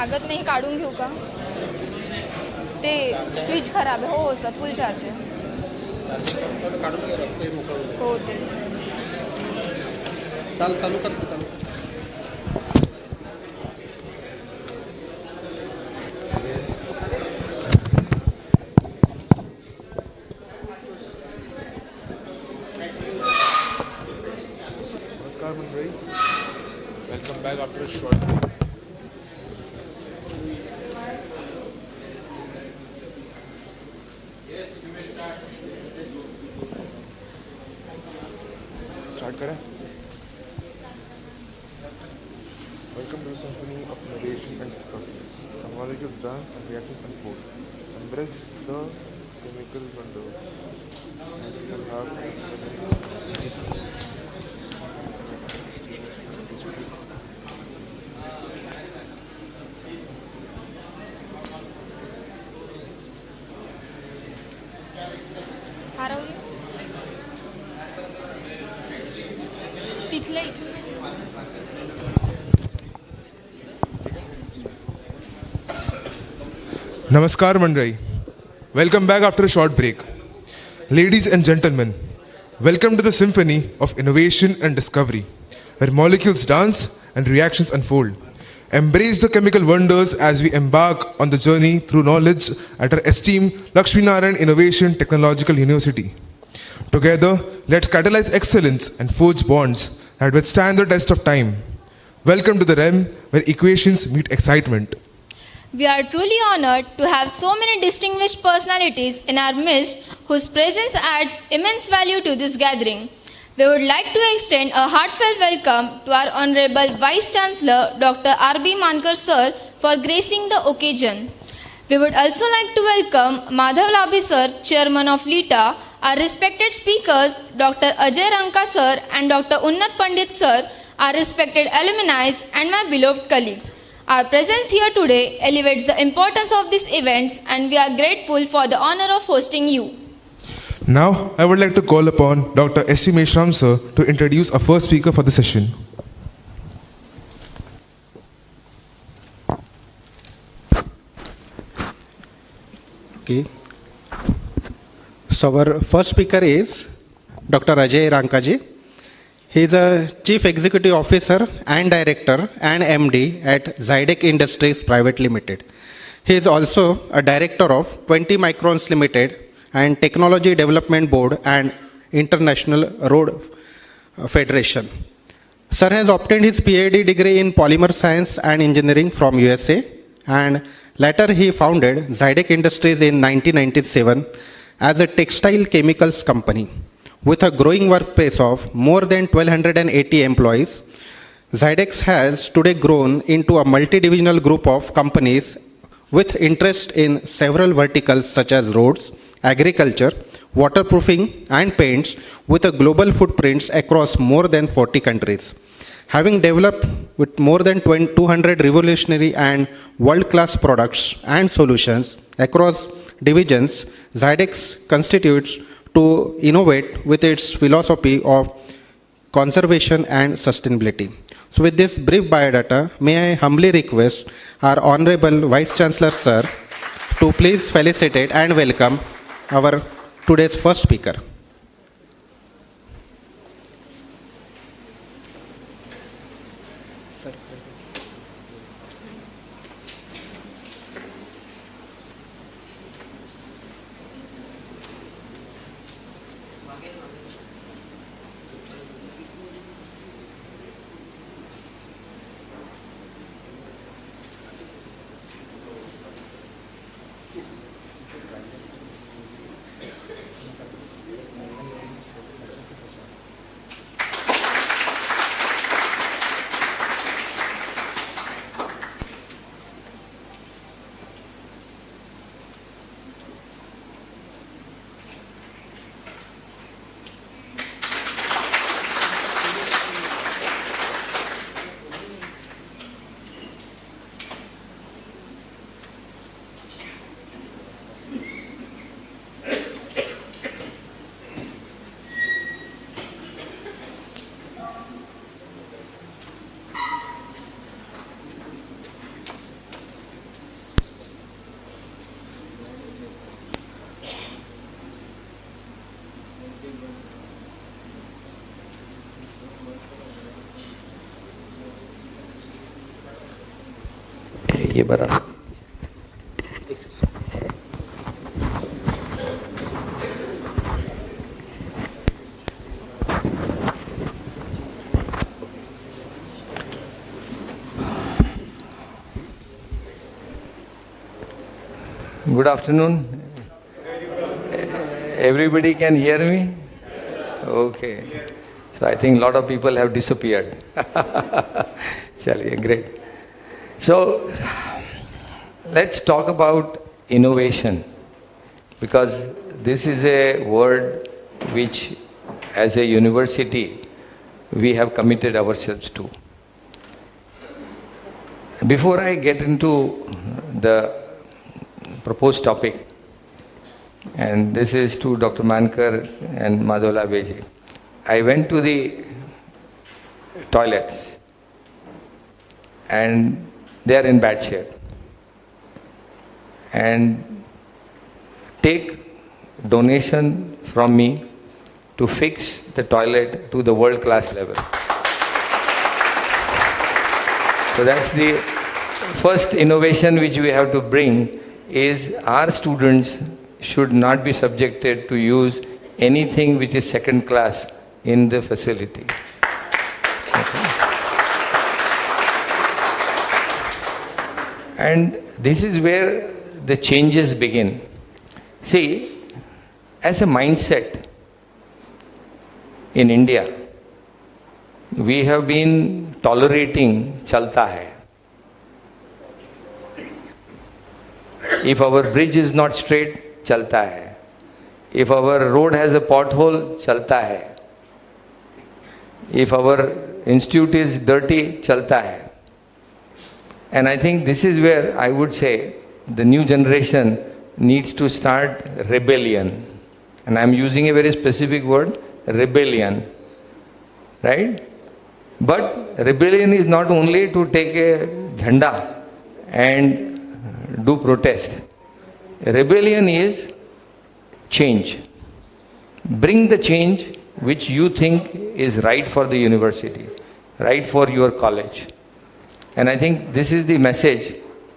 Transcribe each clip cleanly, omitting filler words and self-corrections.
लागत नाही, काढून घेऊ का? ते स्विच खराब आहे. हो सर, फुल चार्ज आहे. हो तेच. चालू करते. नमस्कार मंडळी, welcome back after short break. Start करें. Welcome to the symphony of innovation and discovery. The molecules dance and reactions unfold. Embrace the chemical wonder and you will have हरवली तिथलं इथून. Namaskar Mandrai. Welcome back after a short break. Ladies and gentlemen, welcome to the symphony of innovation and discovery, where molecules dance and reactions unfold. Embrace the chemical wonders as we embark on the journey through knowledge at our esteemed Lakshminarayan Innovation Technological University. Together, let's catalyze excellence and forge bonds that withstand the test of time. Welcome to the realm where equations meet excitement. We are truly honored to have so many distinguished personalities in our midst whose presence adds immense value to this gathering. We would like to extend a heartfelt welcome to our Honorable Vice Chancellor Dr. R.B. Mankar Sir for gracing the occasion. We would also like to welcome Madhav Labhi Sir, Chairman of LITA, our respected speakers Dr. Ajay Ranka Sir and Dr. Unnat Pandit Sir, our respected alumni and my beloved colleagues. Our presence here today elevates the importance of these events and we are grateful for the honor of hosting you. Now, I would like to call upon Dr. S.C. Meshram Sir to introduce our first speaker for the session. Okay. So our first speaker is Dr. Ajay Ranka ji. He is a Chief Executive Officer and Director and MD at Zydek Industries Private Limited. He is also a Director of 20 Microns Limited and Technology Development Board and International Road Federation. Sir has obtained his PhD degree in Polymer Science and Engineering from USA and later he founded Zydek Industries in 1997 as a textile chemicals company. With a growing workplace of more than 1,280 employees, Zydex has today grown into a multi-divisional group of companies with interest in several verticals such as roads, agriculture, waterproofing and paints with a global footprints across more than 40 countries. Having developed with more than 200 revolutionary and world-class products and solutions across divisions, Zydex constitutes to innovate with its philosophy of conservation and sustainability. So with this brief biodata, may I humbly request our Honorable Vice Chancellor Sir to please felicitate and welcome our today's first speaker. ये बड़ा Good afternoon. Everybody can hear me? Okay. So I think a lot of people have disappeared. Chaliye, great. So let's talk about innovation, because this is a word which as a university we have committed ourselves to. Before I get into the proposed topic, and this is to Dr. Mankar and Madhola Beji. I went to the toilets and they are in bad shape. And take donation from me to fix the toilet to the world-class level. So that's the first innovation which we have to bring, is our students should not be subjected to use anything which is second class in the facility. Okay. And this is where the changes begin. See, as a mindset in India, we have been tolerating chalta hai. If our bridge is not straight, chalta hai. If our road has a pothole, chalta hai. If our institute is dirty, chalta hai. And I think this is where I would say the new generation needs to start rebellion. And I'm using a very specific word, rebellion. Right? But rebellion is not only to take a jhanda and do protest. Rebellion is change. Bring the change which you think is right for the university, right for your college. And I think this is the message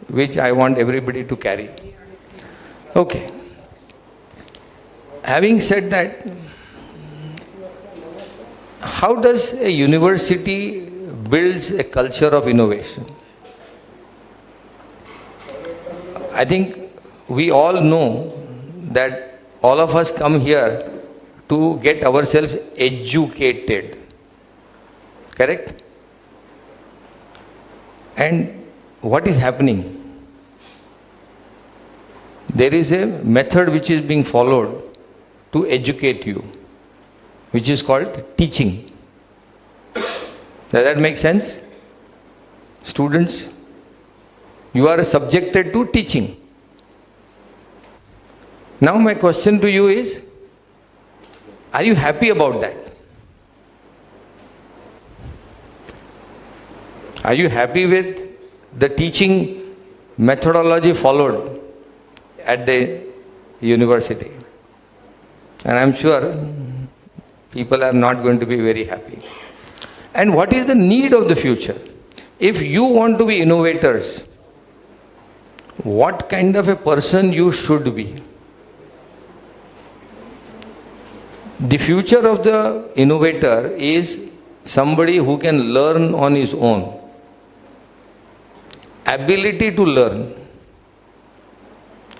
which I want everybody to carry. Okay. Having said that, how does a university builds a culture of innovation? I think we all know that all of us come here to get ourselves educated. Correct? And what is happening? There is a method which is being followed to educate you, which is called teaching. Does that make sense? Students, you are subjected to teaching. Now my question to you is, are you happy about that? Are you happy with the teaching methodology followed at the university? And I'm sure people are not going to be very happy. And what is the need of the future? If you want to be innovators, what kind of a person you should be? The future of the innovator is somebody who can learn on his own. Ability to learn.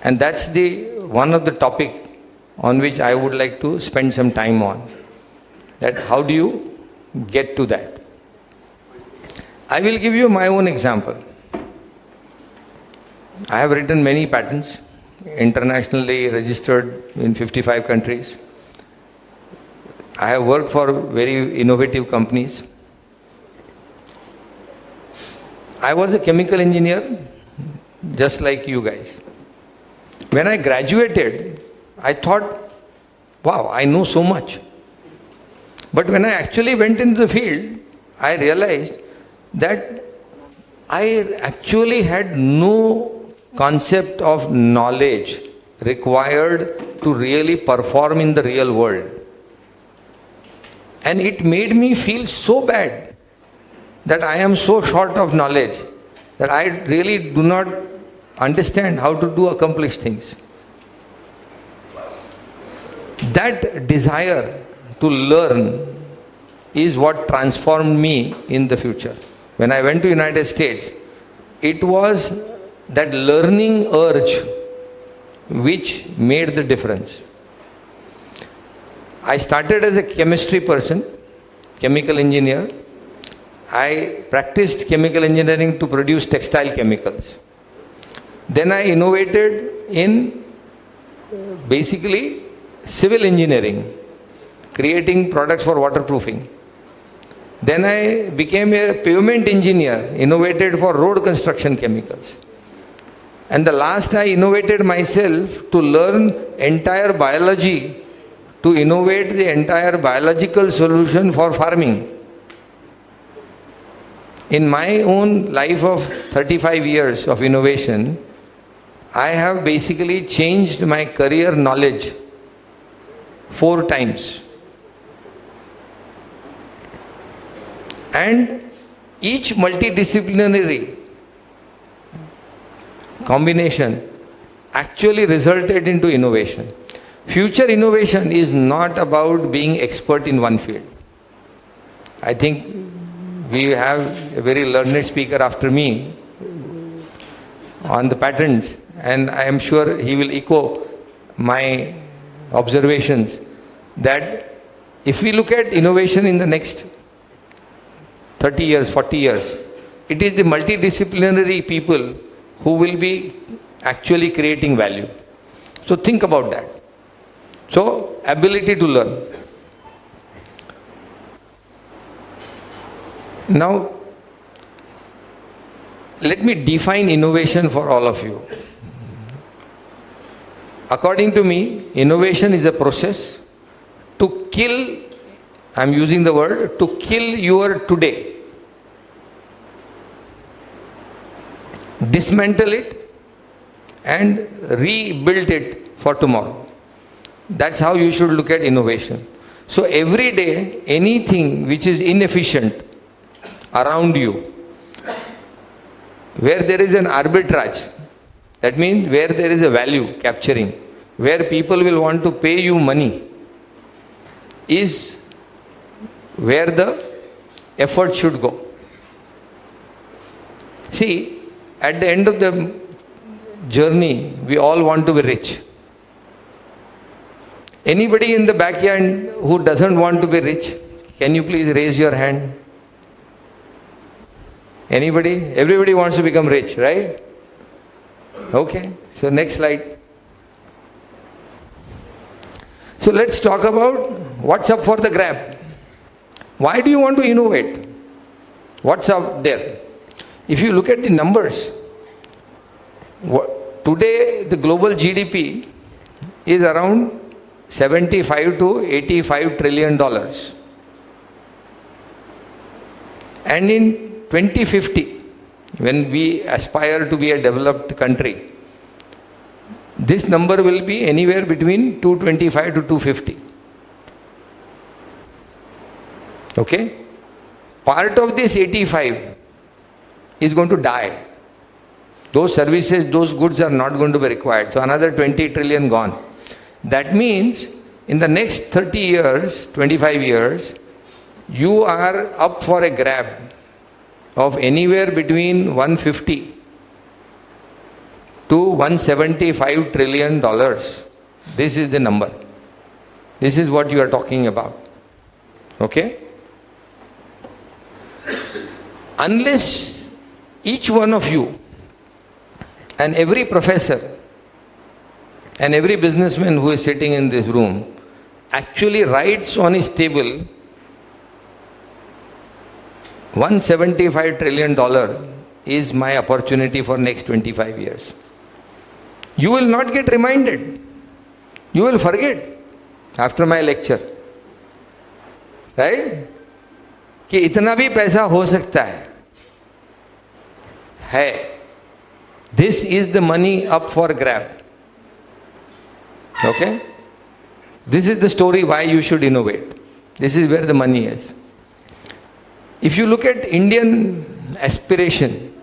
And that's the one of the topic on which I would like to spend some time on. That how do you get to that? I will give you my own example. I have written many patents, internationally registered in 55 countries. I have worked for very innovative companies. I was a chemical engineer, just like you guys. When I graduated, I thought, wow, I know so much. But when I actually went into the field, I realized that I actually had no concept of knowledge required to really perform in the real world. And it made me feel so bad that I am so short of knowledge that I really do not understand how to do accomplish things. That desire to learn is what transformed me in the future. When I went to United States, it was that learning urge which made the difference. I started as a chemistry person, chemical engineer. I practiced chemical engineering to produce textile chemicals. Then I innovated in basically civil engineering, creating products for waterproofing. Then I became a pavement engineer, innovated for road construction chemicals. And the last I innovated myself to learn entire biology, to innovate the entire biological solution for farming. In my own life of 35 years of innovation, I have basically changed my career knowledge 4 times. And each multidisciplinary combination actually resulted into innovation. Future innovation is not about being expert in one field. I think we have a very learned speaker after me on the patents, and I am sure he will echo my observations that if we look at innovation in the next 30 years, 40 years, it is the multidisciplinary people who will be actually creating value. So think about that. So, ability to learn. Now, let me define innovation for all of you. According to me, innovation is a process to kill, I am using the word, to kill your today. Dismantle it and rebuild it for tomorrow. That's how you should look at innovation. So every day, anything which is inefficient around you, where there is an arbitrage, that means where there is a value capturing, where people will want to pay you money, is where the effort should go. See, at the end of the journey, we all want to be rich. Anybody in the backyard who doesn't want to be rich, can you please raise your hand? Anybody? Everybody wants to become rich, right? Okay, so next slide. So let's talk about what's up for the grab. Why do you want to innovate? What's up there? If you look at the numbers, today the global GDP is around 75 to 85 trillion dollars. And in 2050, when we aspire to be a developed country, this number will be anywhere between 225 to 250. Okay? Part of this 85 is going to die. Those services, those goods are not going to be required. So another 20 trillion gone. That means in the next 30 years, 25 years, you are up for a grab of anywhere between 150 to 175 trillion dollars. This is the number. This is what you are talking about. Okay? Unless each one of you and every professor and every businessman who is sitting in this room actually writes on his table $175 trillion is my opportunity for next 25 years. You will not get reminded. You will forget after my lecture. Right? कि इतना भी पैसा हो सकता है. This is the money up for grab. Okay? This is the story why you should innovate. This is where the money is. If you look at Indian aspiration,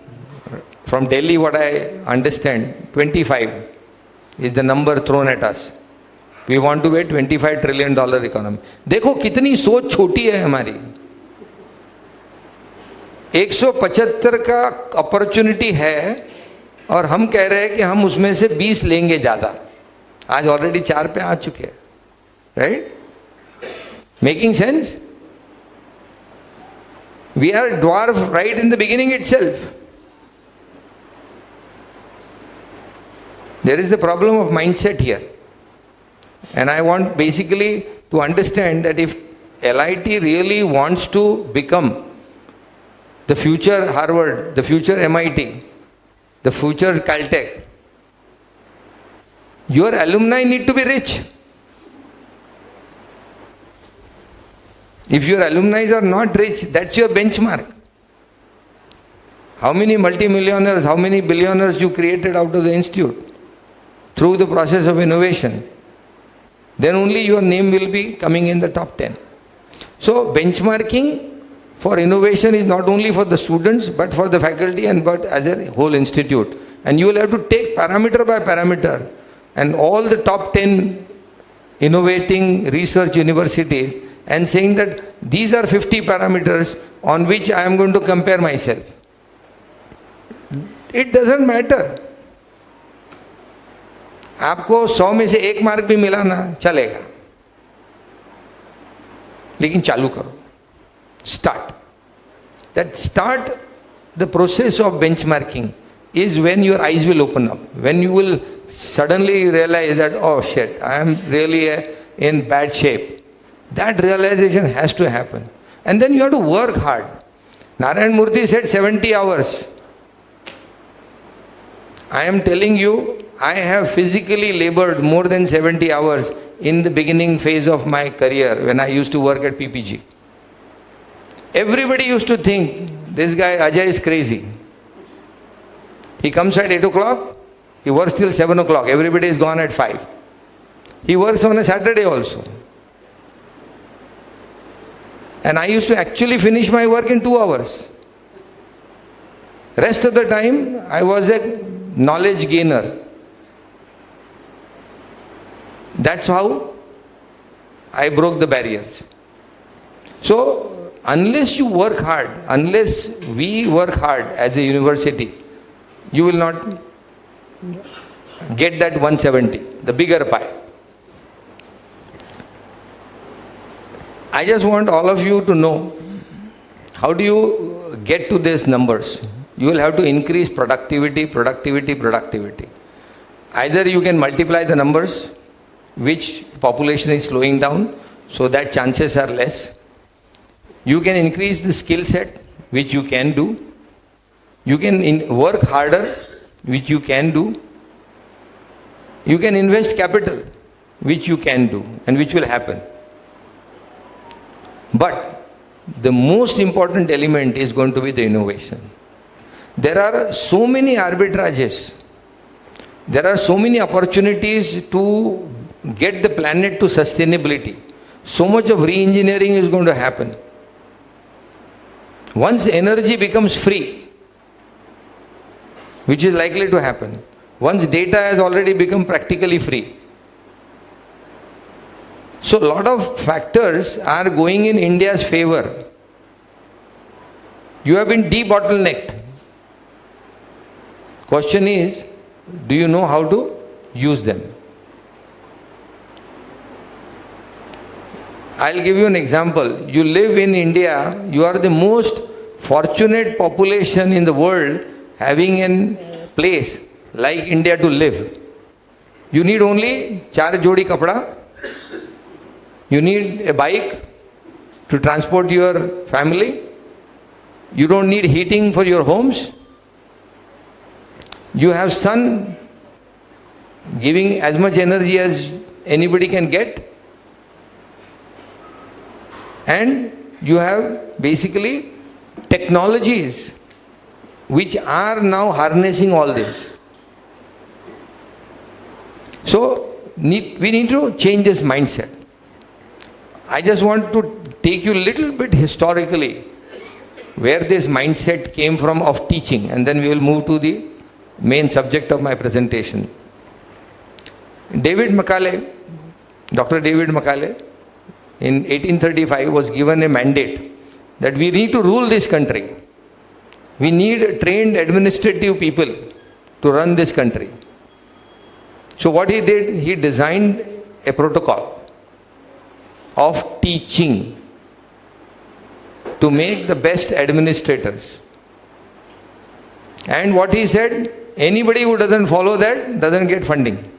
From Delhi, what I understand, 25 is the number thrown at us. We want to be a $25 trillion economy. देखो कितनी सोच छोटी है हमारी. 175 का opportunity है और हम कह रहे हैं कि हम उसमें से 20 लेंगे ज़्यादा. आज ऑलरेडी 4 पे आ चुके हैं. Right? Making sense? We are a dwarf right in the beginning itself. There is the problem of mindset here. And I want basically to understand that if LIT really wants to become the future Harvard, the future MIT, the future Caltech, your alumni need to be rich. If your alumni are not rich, that's your benchmark. How many multimillionaires, how many billionaires you created out of the institute through the process of innovation? Then only your name will be coming in the top 10. So benchmarking for innovation is not only for the students but for the faculty and but as a whole institute. And you will have to take parameter by parameter and all the top 10 innovating research universities and saying that these are 50 parameters on which I am going to compare myself. It doesn't matter. आपको 100 में से 1 mark भी मिला ना चलेगा, लेकिन चालू करो. Start. That start the process of benchmarking is when your eyes will open up. When you will suddenly realize that, oh shit, I am really in bad shape. That realization has to happen. And then you have to work hard. Narayan Murthy said 70 hours. I am telling you, I have physically labored more than 70 hours in the beginning phase of my career when I used to work at PPG. Everybody used to think, this guy Ajay is crazy. He comes at 8 o'clock, he works till 7 o'clock, everybody is gone at 5. He works on a Saturday also. And I used to actually finish my work in 2 hours. Rest of the time, I was a knowledge gainer. That's how I broke the barriers. So, unless you work hard, unless we work hard as a university, you will not get that 170, the bigger pie. I just want all of you to know, how do you get to these numbers? You will have to increase productivity. Either you can multiply the numbers, which population is slowing down, so that chances are less. You can increase the skill set, which you can do. You can work harder, which you can do. You can invest capital, which you can do, and which will happen. But the most important element is going to be the innovation. There are so many arbitrages. There are so many opportunities to get the planet to sustainability. So much of re-engineering is going to happen. Once energy becomes free, which is likely to happen, once data has already become practically free. So a lot of factors are going in India's favor. You have been de-bottlenecked. Question is, do you know how to use them? I'll give you an example. You live in India, you are the most fortunate population in the world having a place like India to live. You need only 4 jodi kapda. You need a bike to transport your family. You don't need heating for your homes. You have sun giving as much energy as anybody can get. And you have basically technologies which are now harnessing all this. So we need to change this mindset. I just want to take you a little bit historically where this mindset came from of teaching, and then we will move to the main subject of my presentation. David Macaulay, Dr. David Macaulay, in 1835 was given a mandate that we need to rule this country. We need trained administrative people to run this country. So what he did, he designed a protocol of teaching to make the best administrators. And what he said, anybody who doesn't follow that doesn't get funding.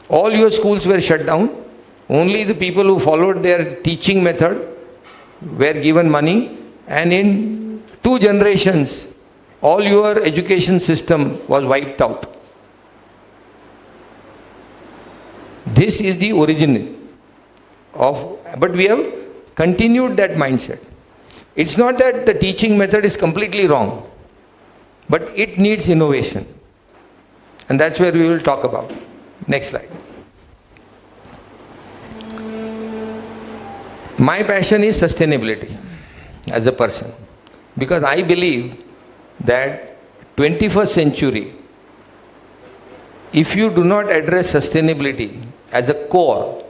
All your schools were shut down. Only the people who followed their teaching method were given money, and in 2 generations, all your education system was wiped out. This is the origin of, but we have continued that mindset. It's not that the teaching method is completely wrong, but it needs innovation. And that's where we will talk about. Next slide. My passion is sustainability as a person, because I believe that 21st century, if you do not address sustainability as a core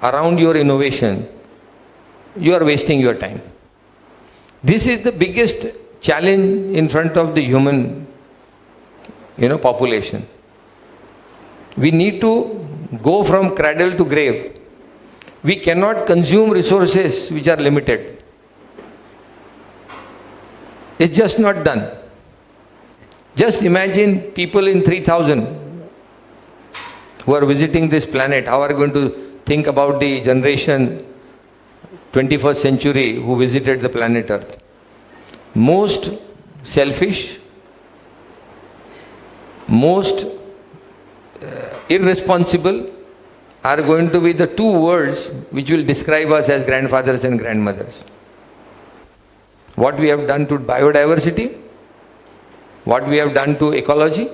around your innovation, you are wasting your time. This is the biggest challenge in front of the human population. We need to go from cradle to grave. We cannot consume resources which are limited. It's just not done. Just imagine people in 3000 who are visiting this planet, how are going to think about the generation 21st century who visited the planet Earth. Most selfish, most irresponsible are going to be the 2 words which will describe us as grandfathers and grandmothers. What we have done to biodiversity, what we have done to ecology,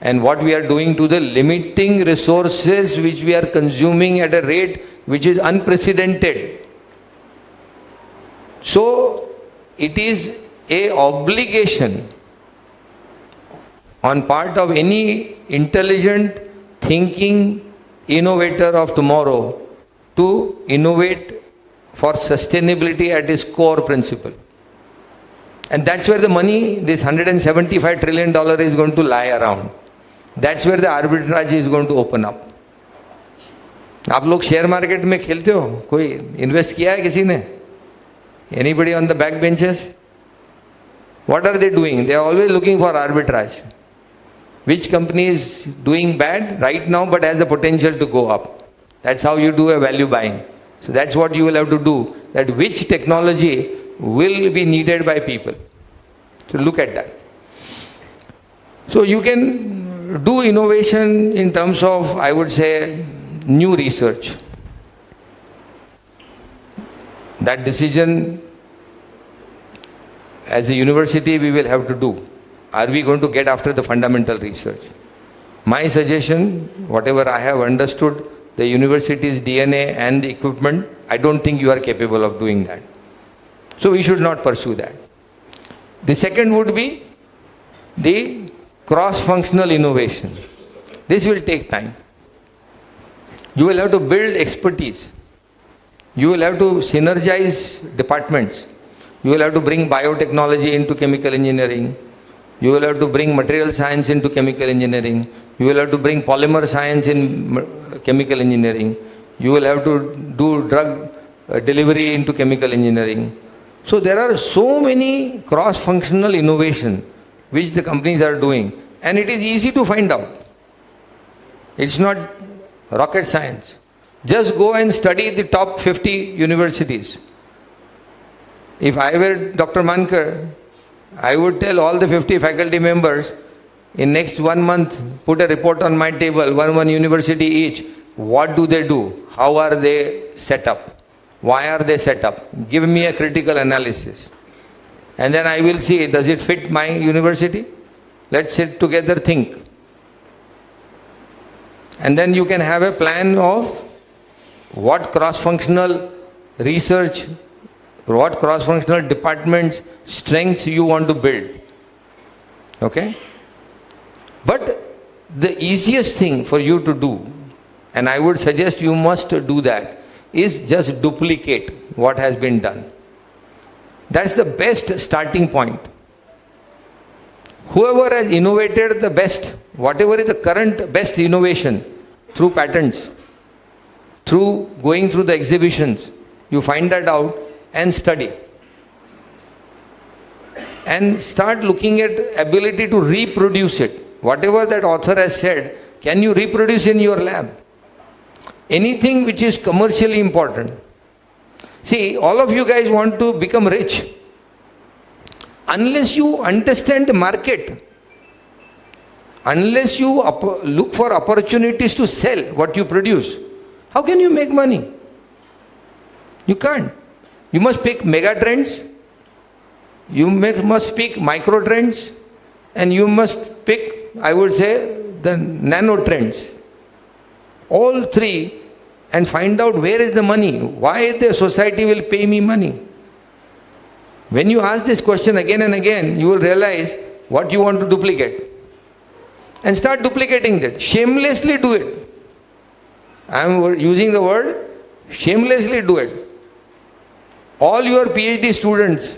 and what we are doing to the limiting resources which we are consuming at a rate which is unprecedented. So it is an obligation on part of any intelligent thinking innovator of tomorrow to innovate for sustainability at its core principle. And that's where the money, this $175 trillion is going to lie around. That's where the arbitrage is going to open up. आप लोग share market में खेलते हो? कोई invest किया है किसी ने? Anybody on the back benches? What are they doing? They are always looking for arbitrage. Which company is doing bad right now but has the potential to go up? That's how you do a value buying. So that's what you will have to do. That which technology will be needed by people. So look at that. So you can do innovation in terms of, I would say, new research. That decision as a university we will have to do. Are we going to get after the fundamental research? My suggestion, whatever I have understood, the university's DNA and the equipment, I don't think you are capable of doing that. So we should not pursue that. The second would be the cross-functional innovation. This will take time. You will have to build expertise. You will have to synergize departments. You will have to bring biotechnology into chemical engineering. You will have to bring material science into chemical engineering. You will have to bring polymer science in chemical engineering. You will have to do drug delivery into chemical engineering. So there are so many cross-functional innovation which the companies are doing, and it is easy to find out. It's not rocket science. Just go and study the top 50 universities. If I were Dr. Mankar, I would tell all the 50 faculty members, in next 1 month, put a report on my table, one university each. What do they do? How are they set up? Why are they set up? Give me a critical analysis. And then I will see, does it fit my university? Let's sit together, think. And then you can have a plan of what cross-functional research what cross-functional departments, strengths you want to build. Okay? But the easiest thing for you to do, and I would suggest you must do that, is just duplicate what has been done. That's the best starting point. Whoever has innovated the best, whatever is the current best innovation, through patents, through going through the exhibitions, you find that out and study. And start looking at ability to reproduce it. Whatever that author has said, can you reproduce in your lab? Anything which is commercially important. See, all of you guys want to become rich. Unless you understand the market, unless you look for opportunities to sell what you produce, how can you make money? You can't. You must pick mega trends, must pick micro trends, and you must pick, I would say, the nano trends. All three, and find out where is the money. Why the society will pay me money? When you ask this question again and again, you will realize what you want to duplicate. And start duplicating that. Shamelessly do it. I am using the word, shamelessly do it. All your PhD students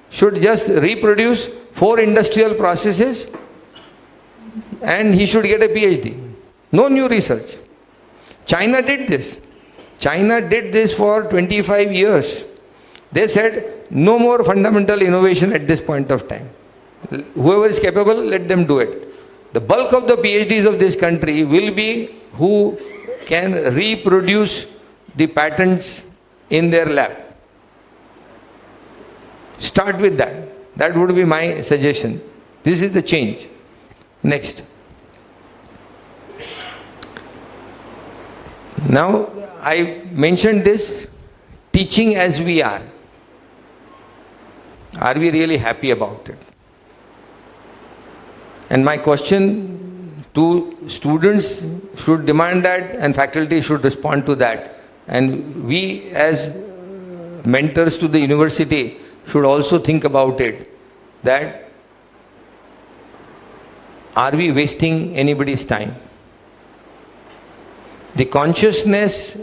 should just reproduce 4 industrial processes and he should get a PhD. No new research. China did this. China did this for 25 years. They said, no more fundamental innovation at this point of time. Whoever is capable, let them do it. The bulk of the PhDs of this country will be who can reproduce the patents in their lab. Start with that. That would be my suggestion. This is the change. Next. Now, I mentioned this, teaching as we are. Are we really happy about it? And my question to students should demand that, and faculty should respond to that. And we as mentors to the university should also think about it, that are we wasting anybody's time? The consciousness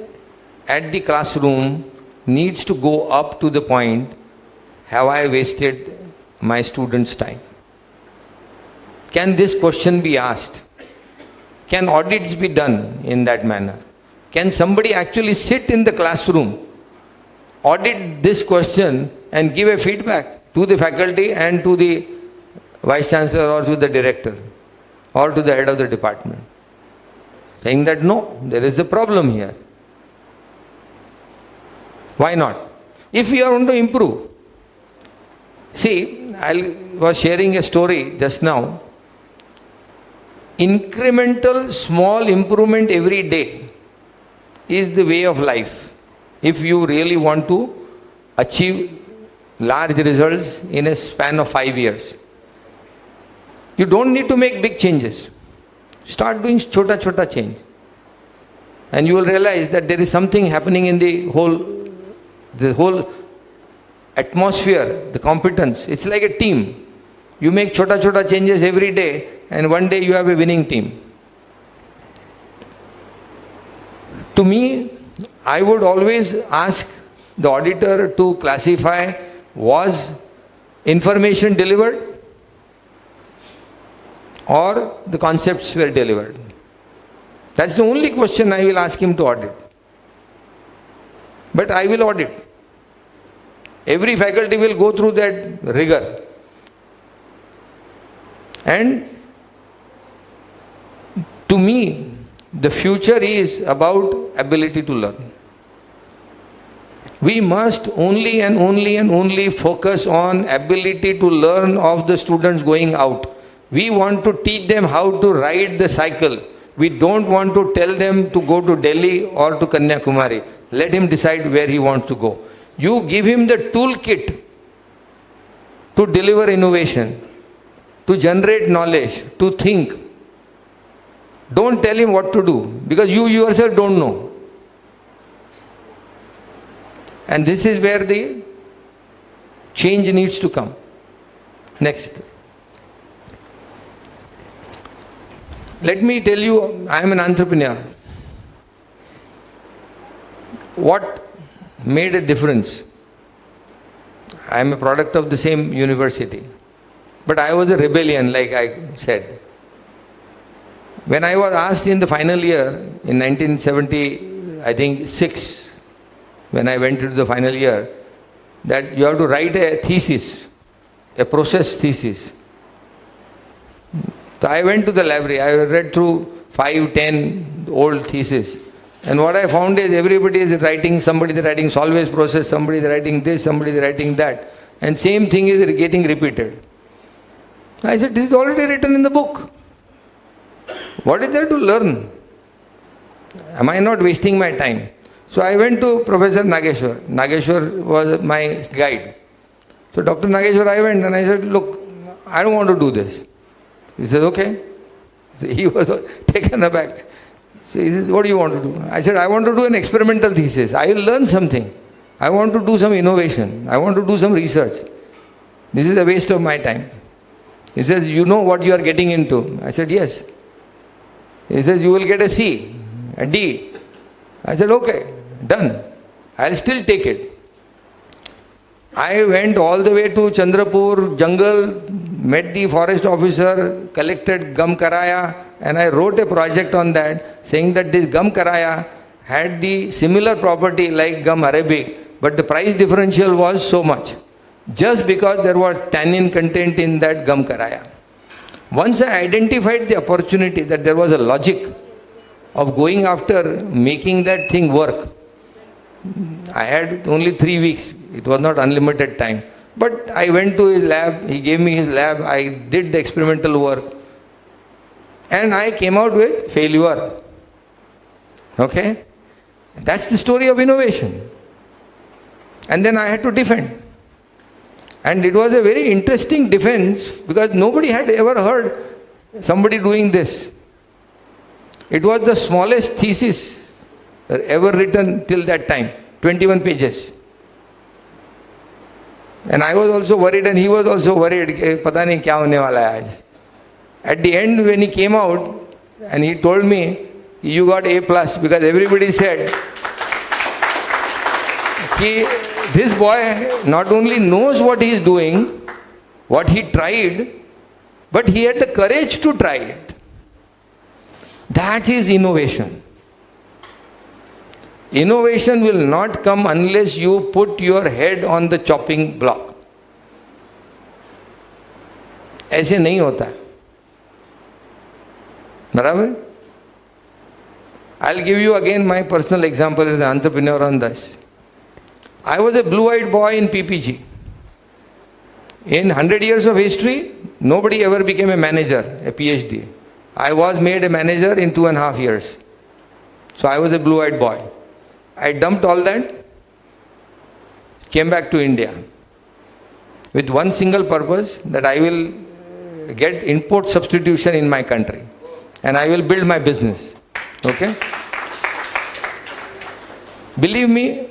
at the classroom needs to go up to the point, have I wasted my students' time? Can this question be asked? Can audits be done in that manner? Can somebody actually sit in the classroom, audit this question and give a feedback to the faculty and to the vice chancellor or to the director or to the head of the department? Saying that no, there is a problem here. Why not? If we are going to improve. See, I was sharing a story just now. Incremental small improvement every day is the way of life. If you really want to achieve large results in a span of 5 years. You don't need to make big changes. Start doing chota change. And you will realize that there is something happening in the whole atmosphere, the competence. It's like a team. You make chota changes every day and one day you have a winning team. To me, I would always ask the auditor to classify, was information delivered or the concepts were delivered. That's the only question I will ask him to audit. But I will audit. Every faculty will go through that rigor. And to me, the future is about ability to learn. We must only focus on ability to learn of the students going out. We want to teach them how to ride the cycle. We don't want to tell them to go to Delhi or to Kanyakumari. Let him decide where he wants to go. You give him the toolkit to deliver innovation, to generate knowledge, to think. Don't tell him what to do, because you yourself don't know. And this is where the Change needs to come. Next. Let me tell you, I am an entrepreneur. What made a difference? I am a product of the same university. But I was a rebellion, like I said. When I was asked in the final year, in 1970, I think 6, when I went into the final year, that you have to write a thesis, a process thesis. So I went to the library, I read through 5, 10 old theses. And what I found is everybody is writing, somebody is writing Solvay's process, somebody is writing this, somebody is writing that. And same thing is getting repeated. I said, this is already written in the book. What is there to learn? Am I not wasting my time? So I went to Professor Nageshwar. Nageshwar was my guide. So Dr. Nageshwar, I went and I said, look, I don't want to do this. He said, okay. So he was taken aback. So he says, what do you want to do? I said, I want to do an experimental thesis. I will learn something. I want to do some innovation. I want to do some research. This is a waste of my time. He says, you know what you are getting into? I said, yes. He says, you will get a C, a D. I said, okay, done. I'll still take it. I went all the way to Chandrapur jungle, met the forest officer, collected gum karaya, and I wrote a project on that, saying that this gum karaya had the similar property like gum arabic, but the price differential was so much, just because there was tannin content in that gum karaya. Once I identified the opportunity that there was a logic of going after making that thing work, I had only 3 weeks. It was not unlimited time. But I went to his lab, he gave me his lab, I did the experimental work, and I came out with failure. Okay? That's the story of innovation. And then I had to defend. And it was a very interesting defense because nobody had ever heard somebody doing this. It was the smallest thesis ever written till that time, 21 pages. And I was also worried and he was also worried, pata nahi kya hone wala hai aaj. At the end when he came out and he told me, you got A+, because everybody said, this boy not only knows what he is doing, what he tried, but he had the courage to try it. That is innovation. Innovation will not come unless you put your head on the chopping block. ऐसे नहीं होता. बराबर? I'll give you again my personal example as an entrepreneur on this. I was a blue-eyed boy in PPG. In 100 years of history, nobody ever became a manager, a PhD. I was made a manager in 2.5 years. So I was a blue-eyed boy. I dumped all that, came back to India with one single purpose, that I will get import substitution in my country and I will build my business. Okay? Believe me,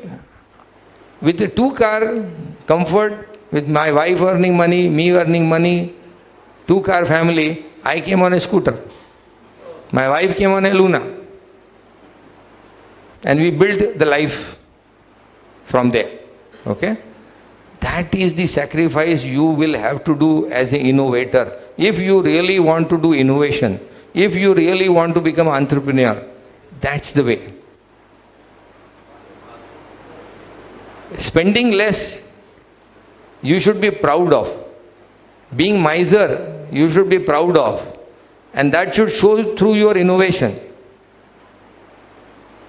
with a 2-car comfort, with my wife earning money, me earning money, 2-car family, I came on a scooter. My wife came on a Luna. And we built the life from there. Okay? That is the sacrifice you will have to do as an innovator. If you really want to do innovation, if you really want to become an entrepreneur, that's the way. Spending less, you should be proud of. Being miser, you should be proud of. And that should show through your innovation.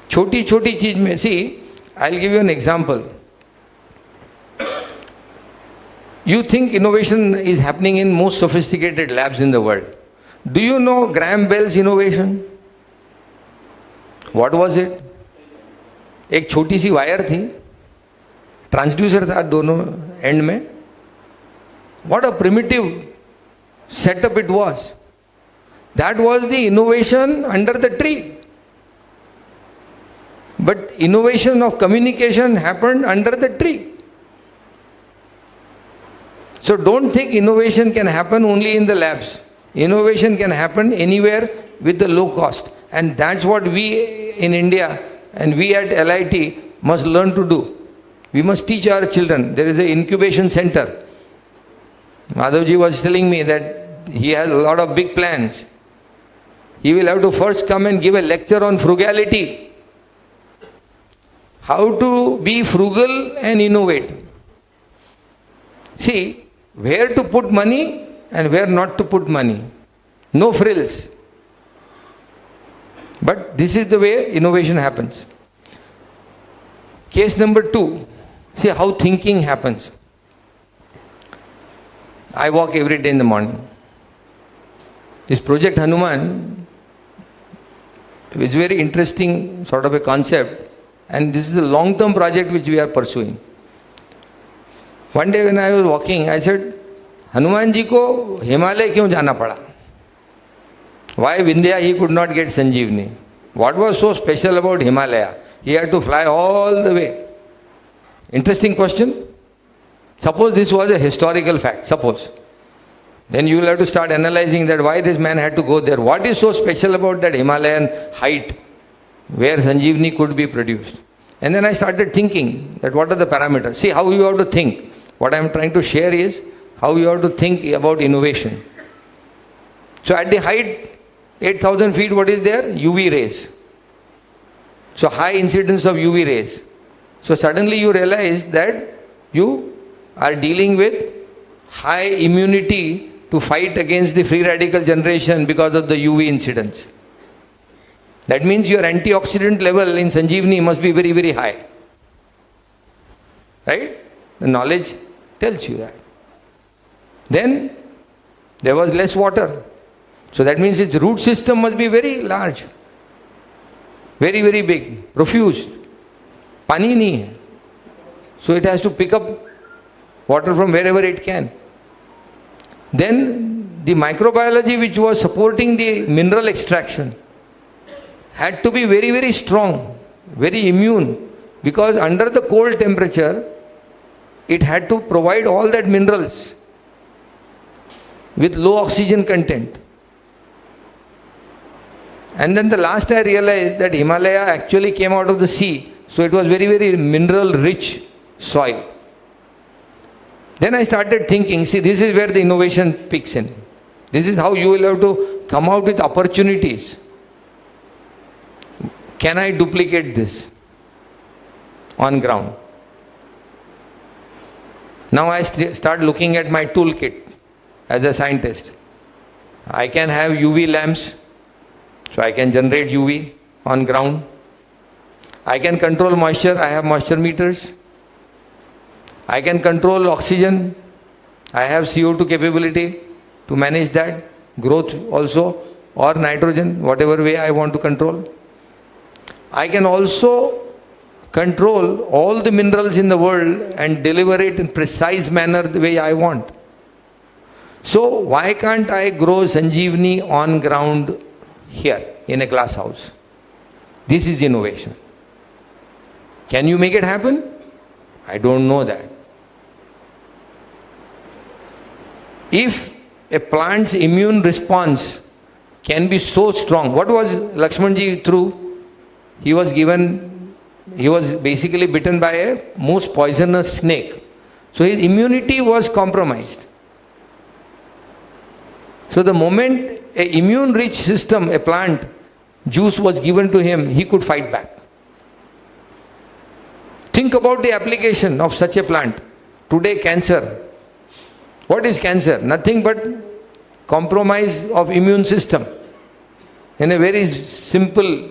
छोटी छोटी चीज में, see, I'll give you an example. You think innovation is happening in most sophisticated labs in the world. Do you know Graham Bell's innovation? What was it? एक छोटी सी wire थी, transducer था दोनों and में. What a primitive setup it was. That was the innovation under the tree. But innovation of communication happened under the tree. So don't think innovation can happen only in the labs. Innovation can happen anywhere with the low cost. And that's what we in India and we at LIT must learn to do. We must teach our children. There is an incubation center. Madhavji was telling me that he has a lot of big plans. He will have to first come and give a lecture on frugality. How to be frugal and innovate. See, where to put money and where not to put money. No frills. But this is the way innovation happens. Case number 2. See how thinking happens. I walk every day in the morning. This project Hanuman is very interesting sort of a concept, and this is a long-term project which we are pursuing. One day when I was walking, I said, Hanuman ji ko Himalaya kyun jana pada? Why Vindhya he could not get Sanjeevani? What was so special about Himalaya? He had to fly all the way. Interesting question. Suppose this was a historical fact, suppose. Then you will have to start analyzing that why this man had to go there. What is so special about that Himalayan height where Sanjeevani could be produced? And then I started thinking that what are the parameters. See how you have to think. What I am trying to share is how you have to think about innovation. So at the height, 8,000 feet, what is there? UV rays. So high incidence of UV rays. So suddenly you realize that you are dealing with high immunity to fight against the free radical generation because of the UV incidence. That means your antioxidant level in Sanjeevani must be very, very high. Right? The knowledge tells you that. Then there was less water. So that means its root system must be very large. Very, very big. Profuse. Pani nahi hai. So it has to pick up water from wherever it can. Then the microbiology which was supporting the mineral extraction had to be very, very strong, very immune, because under the cold temperature, it had to provide all that minerals with low oxygen content. And then the last I realized that Himalaya actually came out of the sea, so it was very, very mineral rich soil. Then I started thinking, see, this is where the innovation picks in. This is how you will have to come out with opportunities. Can I duplicate this on ground? Now I start looking at my toolkit as a scientist. I can have UV lamps, so I can generate UV on ground. I can control moisture, I have moisture meters. I can control oxygen. I have CO2 capability to manage that. Growth also, or nitrogen, whatever way I want to control. I can also control all the minerals in the world and deliver it in precise manner the way I want. So why can't I grow Sanjeevani on ground here in a glass house? This is innovation. Can you make it happen? I don't know that. If a plant's immune response can be so strong, what was Lakshmanji through? He was basically bitten by a most poisonous snake. So his immunity was compromised. So the moment an immune rich system, a plant, juice was given to him, he could fight back. Think about the application of such a plant. Today cancer. What is cancer? Nothing but compromise of immune system. In a very simple,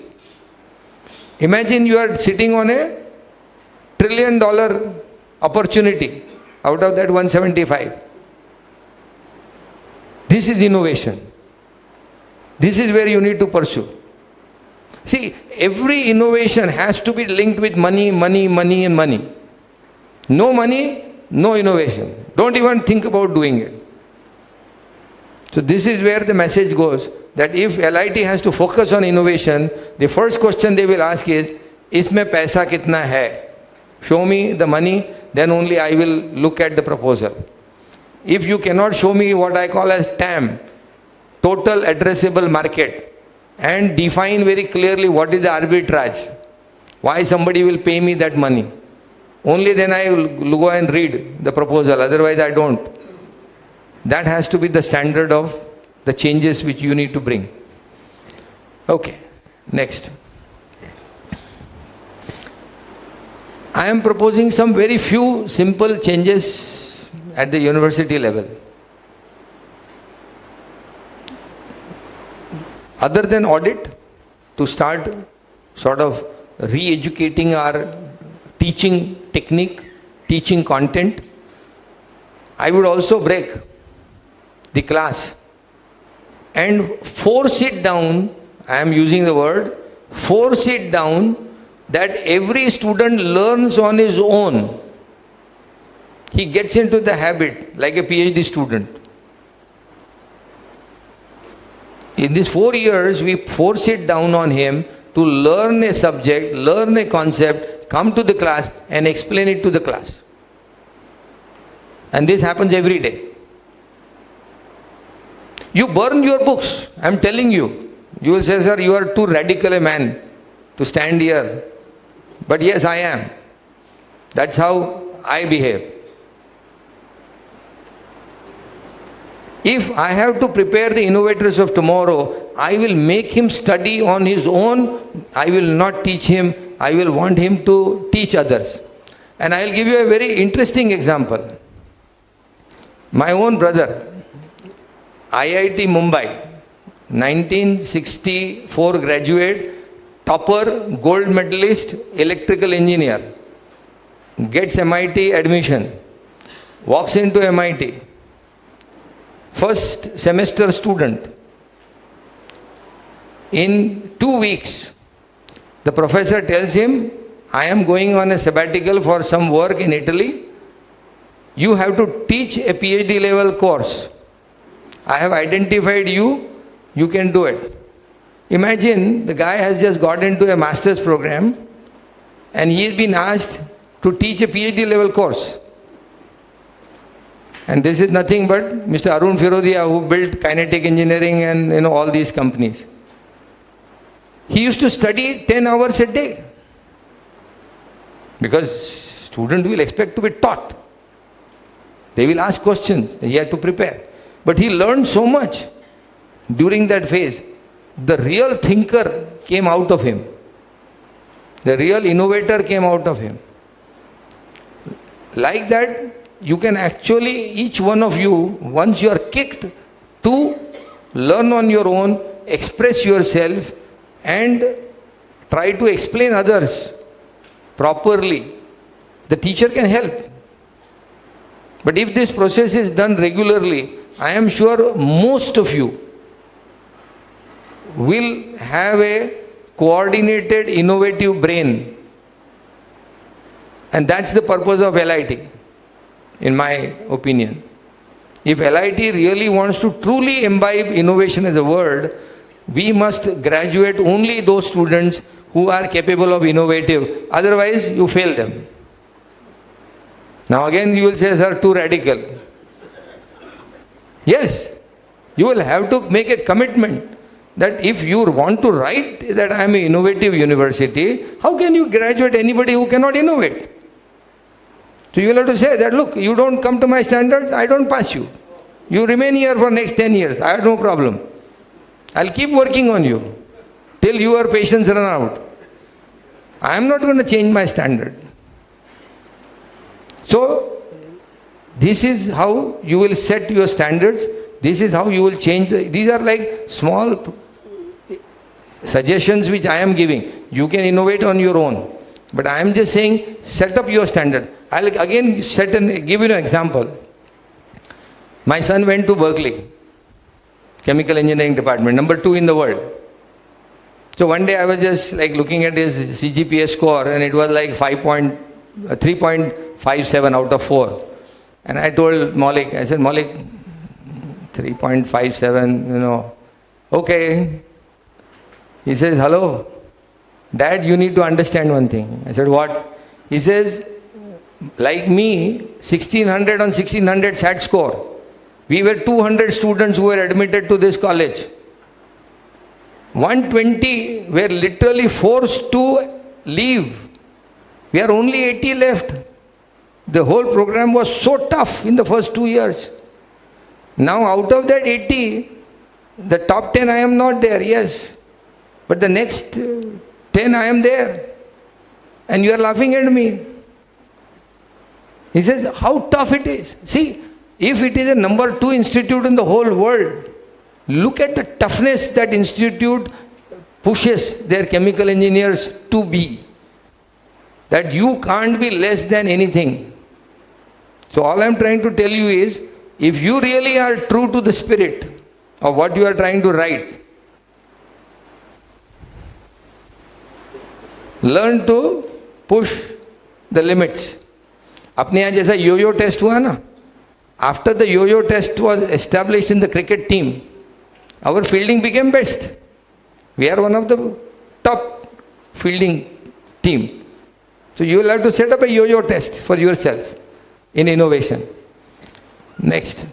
imagine you are sitting on a $1 trillion opportunity out of that 175. This is innovation. This is where you need to pursue. See, every innovation has to be linked with money, money, money and money. No money, no innovation. Don't even think about doing it. So this is where the message goes, that if LIT has to focus on innovation, the first question they will ask is, isme paisa kitna hai? Show me the money, then only I will look at the proposal. if you cannot show me what I call as TAM, total addressable market, and define very clearly what is the arbitrage, why somebody will pay me that money, only then I will go and read the proposal, otherwise I don't. That has to be the standard of the changes which you need to bring. Okay, next. I am proposing some very few simple changes at the university level. Other than audit, to start sort of re-educating our teaching technique, teaching content, I would also break the class and force it down, I am using the word, force it down that every student learns on his own. He gets into the habit like a PhD student. In these 4 years, we force it down on him to learn a subject, learn a concept, come to the class and explain it to the class. And this happens every day. You burn your books, I am telling you. You will say, sir, you are too radical a man to stand here. But yes, I am. That's how I behave. If I have to prepare the innovators of tomorrow, I will make him study on his own. I will not teach him. I will want him to teach others. And I will give you a very interesting example. My own brother, IIT Mumbai, 1964 graduate, topper, gold medalist, electrical engineer, gets MIT admission, walks into MIT, first semester student. In 2 weeks, the professor tells him, I am going on a sabbatical for some work in Italy. You have to teach a PhD level course. I have identified you, you can do it. Imagine the guy has just got into a master's program and he has been asked to teach a PhD level course. And this is nothing but Mr. Arun Firodia, who built kinetic engineering and all these companies. He used to study 10 hours a day because student will expect to be taught. They will ask questions, he had to prepare. But he learned so much during that phase. The real thinker came out of him. The real innovator came out of him. Like that, you can actually, each one of you, once you are kicked to learn on your own, express yourself and try to explain others properly, the teacher can help. But if this process is done regularly, I am sure most of you will have a coordinated, innovative brain. And that's the purpose of LIT, in my opinion. If LIT really wants to truly imbibe innovation as a word, we must graduate only those students who are capable of innovative. Otherwise, you fail them. Now again you will say, sir, too radical. Yes, you will have to make a commitment that if you want to write that I am an innovative university, how can you graduate anybody who cannot innovate? So you will have to say that, look, you don't come to my standards, I don't pass you. You remain here for next 10 years, I have no problem. I'll keep working on you till your patience run out. I am not going to change my standard. So, this is how you will set your standards. This is how you will change. These are like small suggestions which I am giving. You can innovate on your own. But I am just saying, set up your standard. I'll again give you an example. My son went to Berkeley, chemical engineering department, number 2 in the world. So one day I was just like looking at his CGPA score and it was like 3.57 out of 4. And I told Maulik, I said, Maulik, 3.57, okay. He says, hello, Dad, you need to understand one thing. I said, what? He says, like me, 1600 on 1600 SAT score. We were 200 students who were admitted to this college. 120 were literally forced to leave. We are only 80 left. The whole program was so tough in the first 2 years. Now out of that 80, the top 10 I am not there, yes. But the next 10 I am there. And you are laughing at me. He says, how tough it is. See, if it is a number 2 institute in the whole world, look at the toughness that institute pushes their chemical engineers to be. That you can't be less than anything. So all I am trying to tell you is, if you really are true to the spirit of what you are trying to write, learn to push the limits. अपने यहाँ जैसा yo-yo test हुआ ना, after the yo-yo test was established in the cricket team, our fielding became best. We are one of the top fielding team. So you will have to set up a yo-yo test for yourself in innovation. Next.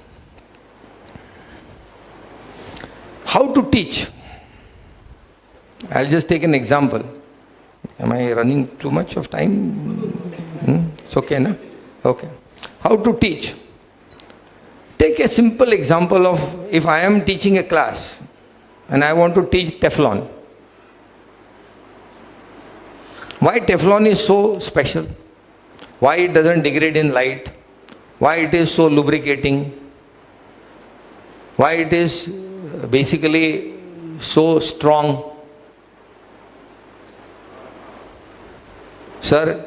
How to teach? I'll just take an example. Am I running too much of time? It's okay, na? Okay. How to teach? Take a simple example of if I am teaching a class and I want to teach Teflon. Why Teflon is so special? Why it doesn't degrade in light? Why it is so lubricating? Why it is basically so strong? Sir,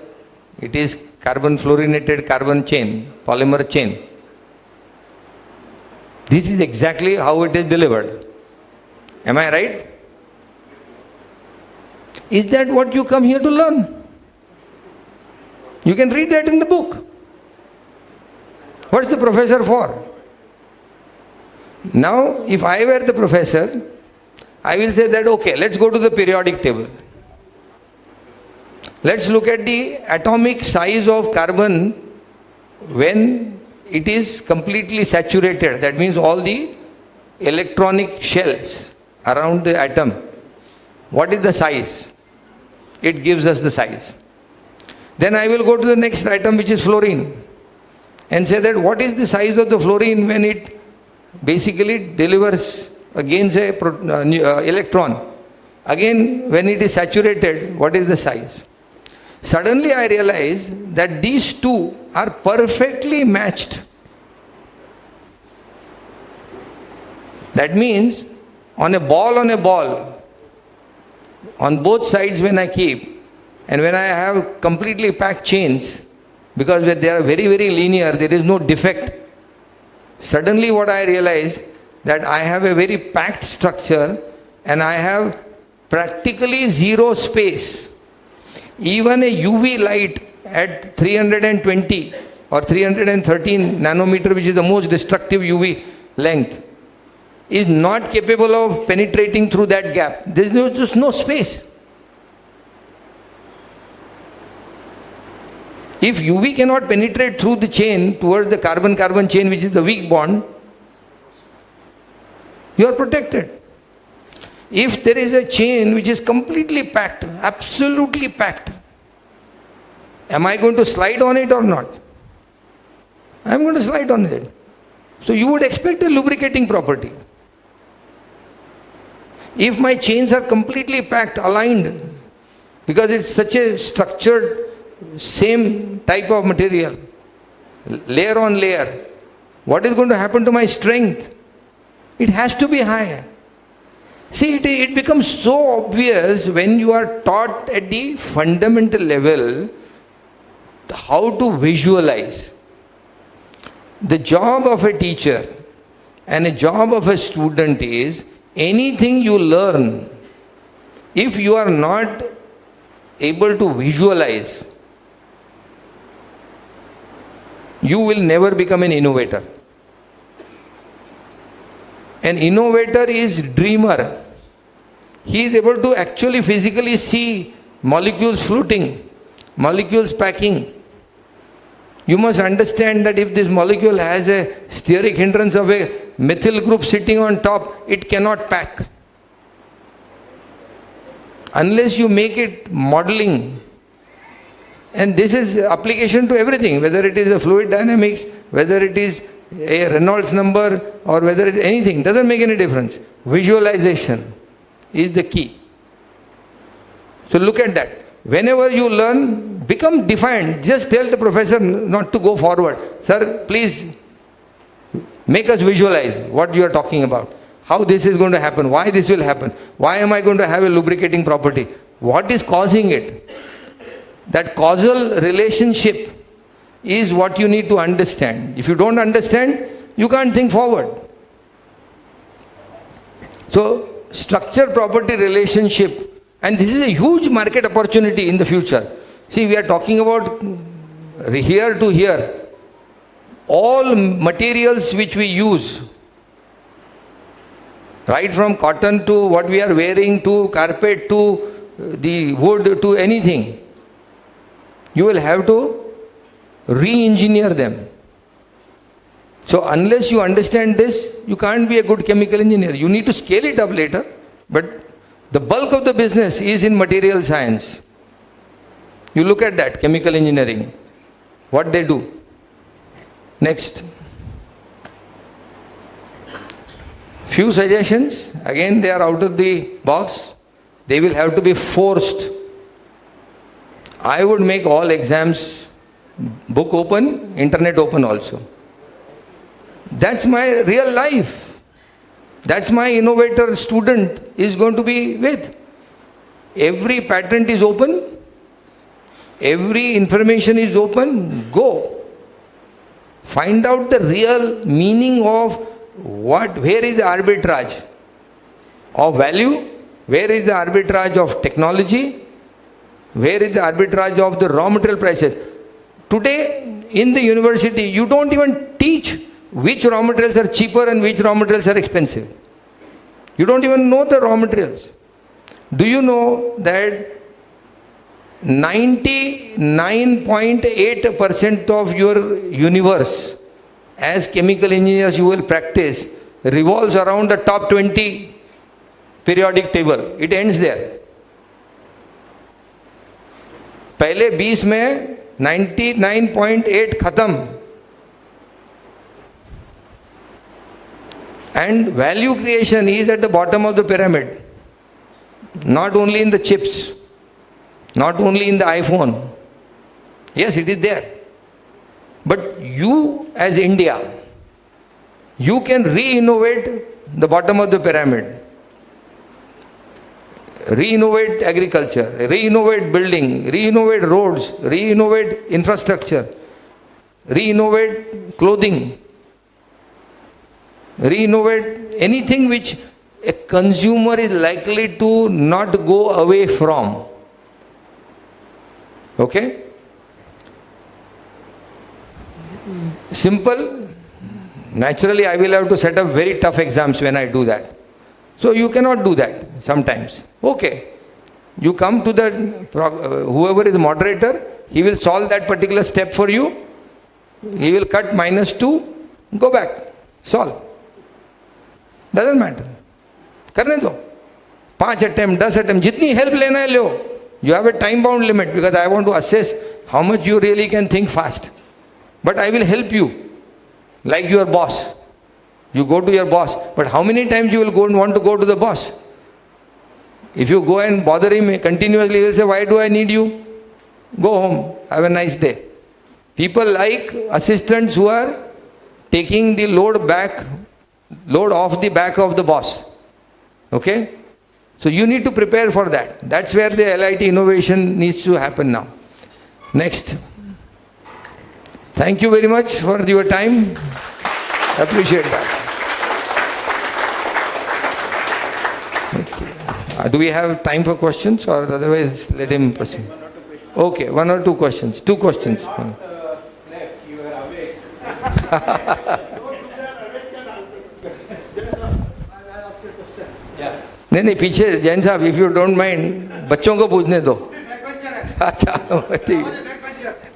it is carbon fluorinated carbon chain, polymer chain. This is exactly how it is delivered. Am I right? Is that what you come here to learn? You can read that in the book. What's the professor for? Now, if I were the professor, I will say that, okay, let's go to the periodic table. Let's look at the atomic size of carbon when it is completely saturated. That means all the electronic shells around the atom. What is the size? It gives us the size. Then I will go to the next item, which is fluorine, and say that what is the size of the fluorine when it basically delivers against a electron. Again, when it is saturated, what is the size? Suddenly I realize that these two are perfectly matched. That means on a ball, on both sides when I keep, and when I have completely packed chains, because when they are very, very linear, there is no defect. Suddenly what I realize, that I have a very packed structure and I have practically zero space. Even a UV light at 320 or 313 nanometer, which is the most destructive UV length, is not capable of penetrating through that gap. There is just no space. If UV cannot penetrate through the chain towards the carbon-carbon chain, which is the weak bond, you are protected. If there is a chain which is completely packed, absolutely packed, am I going to slide on it or not? I am going to slide on it. So you would expect a lubricating property. If my chains are completely packed, aligned, because it's such a structured, same type of material, layer on layer, what is going to happen to my strength? It has to be higher. See, it becomes so obvious when you are taught at the fundamental level how to visualize. The job of a teacher and a job of a student is anything you learn, if you are not able to visualize, you will never become an innovator. An innovator is dreamer. He is able to actually physically see molecules floating, molecules packing. You must understand that if this molecule has a steric hindrance of a methyl group sitting on top, it cannot pack. Unless you make it modeling. And this is application to everything, whether it is a fluid dynamics, whether it is a Reynolds number, or whether it is anything, doesn't make any difference. Visualization is the key. So look at that. Whenever you learn, become defiant. Just tell the professor not to go forward. Sir, please make us visualize what you are talking about. How this is going to happen, why this will happen, why am I going to have a lubricating property, what is causing it. That causal relationship is what you need to understand. If you don't understand, you can't think forward. So, structure property relationship, and this is a huge market opportunity in the future. See, we are talking about here to here. All materials which we use, right from cotton to what we are wearing to carpet to the wood to anything, you will have to re-engineer them. So unless you understand this, you can't be a good chemical engineer. You need to scale it up later, but the bulk of the business is in material science. You look at that, chemical engineering, what they do. Next. Few suggestions, again they are out of the box. They will have to be forced. I would make all exams book open, internet open also. That's my real life. That's my innovator student is going to be with. Every patent is open. Every information is open. Go. Find out the real meaning of where is the arbitrage of value, where is the arbitrage of technology, where is the arbitrage of the raw material prices. Today in the university you don't even teach which raw materials are cheaper and which raw materials are expensive. You don't even know the raw materials. Do you know that 99.8% of your universe as chemical engineers you will practice revolves around the top 20 periodic table. It ends there. पहले 20 में 99.8 खत्म. And value creation is at the bottom of the pyramid. Not only in the chips, not only in the iPhone. Yes, it is there. But you as India, you can re-innovate the bottom of the pyramid. Re-innovate agriculture, re-innovate building, re-innovate roads, re-innovate infrastructure, re-innovate clothing, re-innovate anything which a consumer is likely to not go away from. Okay? Simple. Naturally, I will have to set up very tough exams when I do that. So you cannot do that sometimes. Okay. You come to the, whoever is the moderator, he will solve that particular step for you. He will cut -2, go back, solve. Doesn't matter. करने दो. 5 attempt, 10 attempt, जितनी help लेना है लो. You have a time bound limit because I want to assess how much you really can think fast. But I will help you, like your boss. You go to your boss, but how many times you will go and want to go to the boss? If you go and bother him continuously, he will say, why do I need you? Go home, have a nice day. People like assistants who are taking the load off the back of the boss. Okay? So you need to prepare for that. That's where the LIT innovation needs to happen now. Next. Thank you very much for your time. Appreciate that. Okay. Do we have time for questions, or otherwise let him proceed? Okay, 1 or 2 questions. 2 questions. You are awake. नहीं पीछे जैन साहब, if you don't mind बच्चों को पूछने दो. अच्छा ठीक.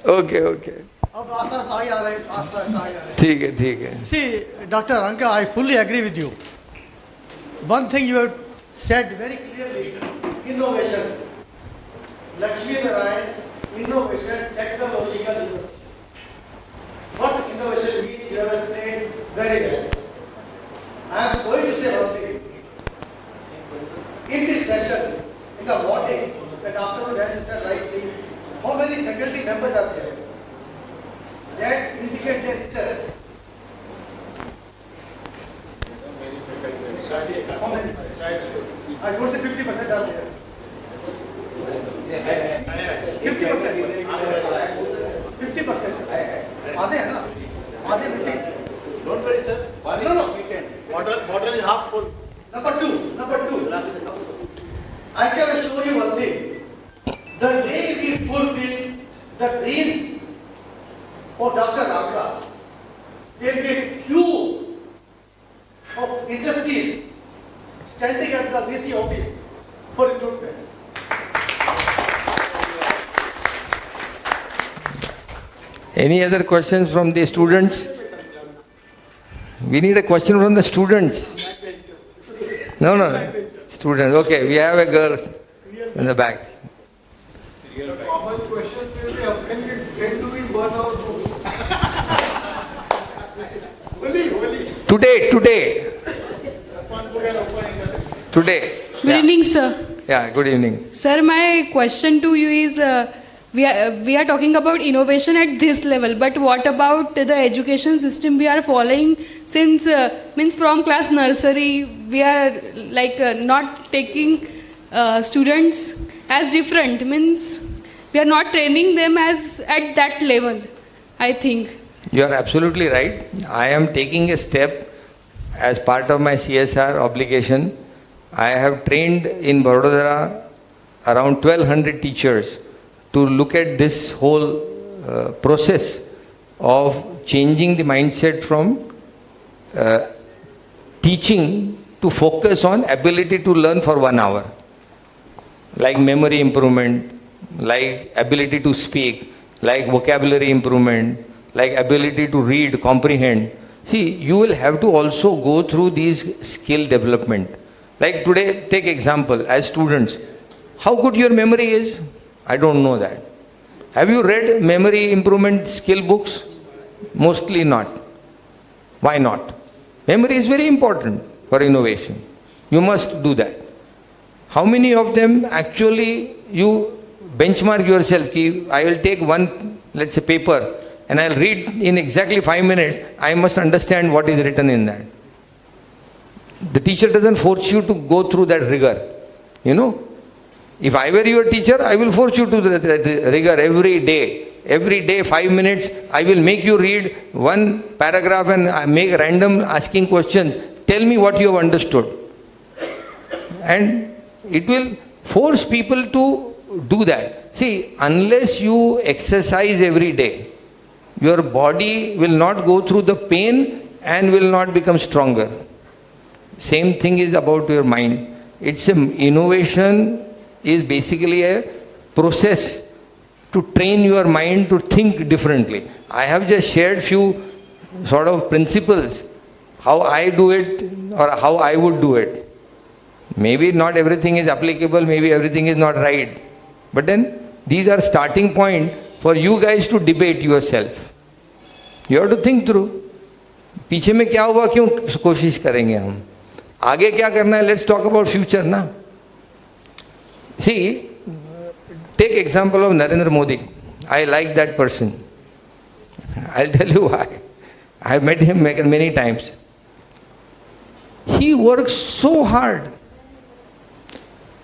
Okay. अब आस्ता आस्ता आ रहे हैं। ठीक है, ठीक है. See, Dr. Ranka, I fully agree with you. One thing you have said very clearly, innovation. Lakshmi Narayan, innovation, technological. What innovation means, you have explained very well. I am going to say one thing. In this session, in the morning, when afternoon has started writing, how many faculty members are there? That indicates their interest. How many? I would say 50% are there. 50%. 50%. Are they, na? Are they missing? Don't worry, sir. No. Bottle is half full. Number two. I can assure you one thing. The day we fulfill the dreams of Dr. Ranka, there will be a queue of industries standing at the VC office for recruitment. Any other questions from the students? We need a question from the students. No. Students. Okay, we have a girl in the back. The common question will be, when do we burn our books? Today. Good evening, sir. Yeah, good evening. Sir, my question to you is, we are talking about innovation at this level, but what about the education system we are following since, means from class nursery, we are like not taking students as different, means we are not training them as at that level, I think. You are absolutely right. I am taking a step as part of my CSR obligation. I have trained in Barodara around 1200 teachers to look at this whole process of changing the mindset from teaching to focus on ability to learn for 1 hour. Like memory improvement, like ability to speak, like vocabulary improvement, like ability to read, comprehend. See, you will have to also go through these skill development. Like today, take example, as students, how good your memory is? I don't know that. Have you read memory improvement skill books? Mostly not. Why not? Memory is very important for innovation. You must do that. How many of them actually you benchmark yourself? I will take one, let's say, paper and I'll read in exactly 5 minutes. I must understand what is written in that. The teacher doesn't force you to go through that rigor. You know, if I were your teacher, I will force you to do that rigor every day. Every day, 5 minutes, I will make you read one paragraph and make random asking questions. Tell me what you have understood. And it will force people to do that. See, unless you exercise every day, your body will not go through the pain and will not become stronger. Same thing is about your mind. It's an innovation is basically a process to train your mind to think differently. I have just shared few sort of principles, how I do it or how I would do it. Maybe not everything is applicable, maybe everything is not right. But then these are starting point for you guys to debate yourself. You have to think through. पीछे में क्या हुआ क्यों कोशिश करेंगे हम आगे क्या करना है let's talk about future ना see take example of Narendra Modi. I like that person. I'll tell you why. I have met him many times. He works so hard.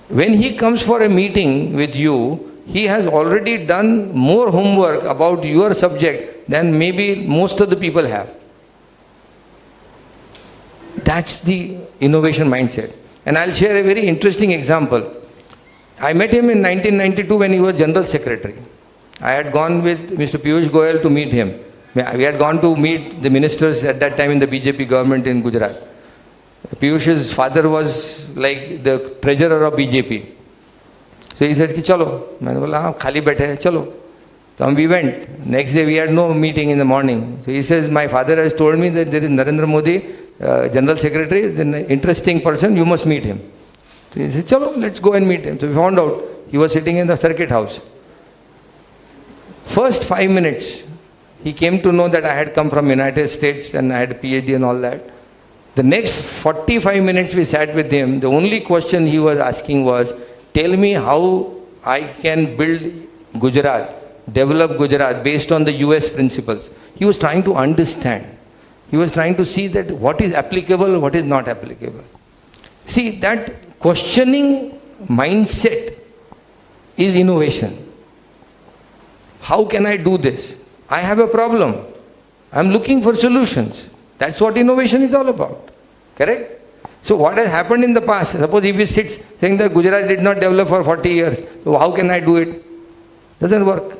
When he comes for a meeting with you, he has already done more homework about your subject than maybe most of the people have. That's the innovation mindset. And I'll share a very interesting example. I met him in 1992 when he was General Secretary. I had gone with Mr. Piyush Goyal to meet him. We had gone to meet the ministers at that time in the BJP government in Gujarat. Piyush's father was like the treasurer of BJP. So he said, "Ki chalo." मैंने बोला हाँ खाली बैठे हैं चलो. So we went. Next day we had no meeting in the morning. So he says, my father has told me that there is Narendra Modi, General Secretary, is an interesting person, you must meet him. So he said, chalo, let's go and meet him. So we found out he was sitting in the circuit house. First 5 minutes, he came to know that I had come from United States and I had a PhD and all that. The next 45 minutes we sat with him. The only question he was asking was, tell me how I can build Gujarat, develop Gujarat based on the US principles. He was trying to understand. He was trying to see that what is applicable, what is not applicable. See, that questioning mindset is innovation. How can I do this? I have a problem. I am looking for solutions. That's what innovation is all about. Correct? So what has happened in the past, suppose if he sits saying that Gujarat did not develop for 40 years, so how can I do it? Doesn't work.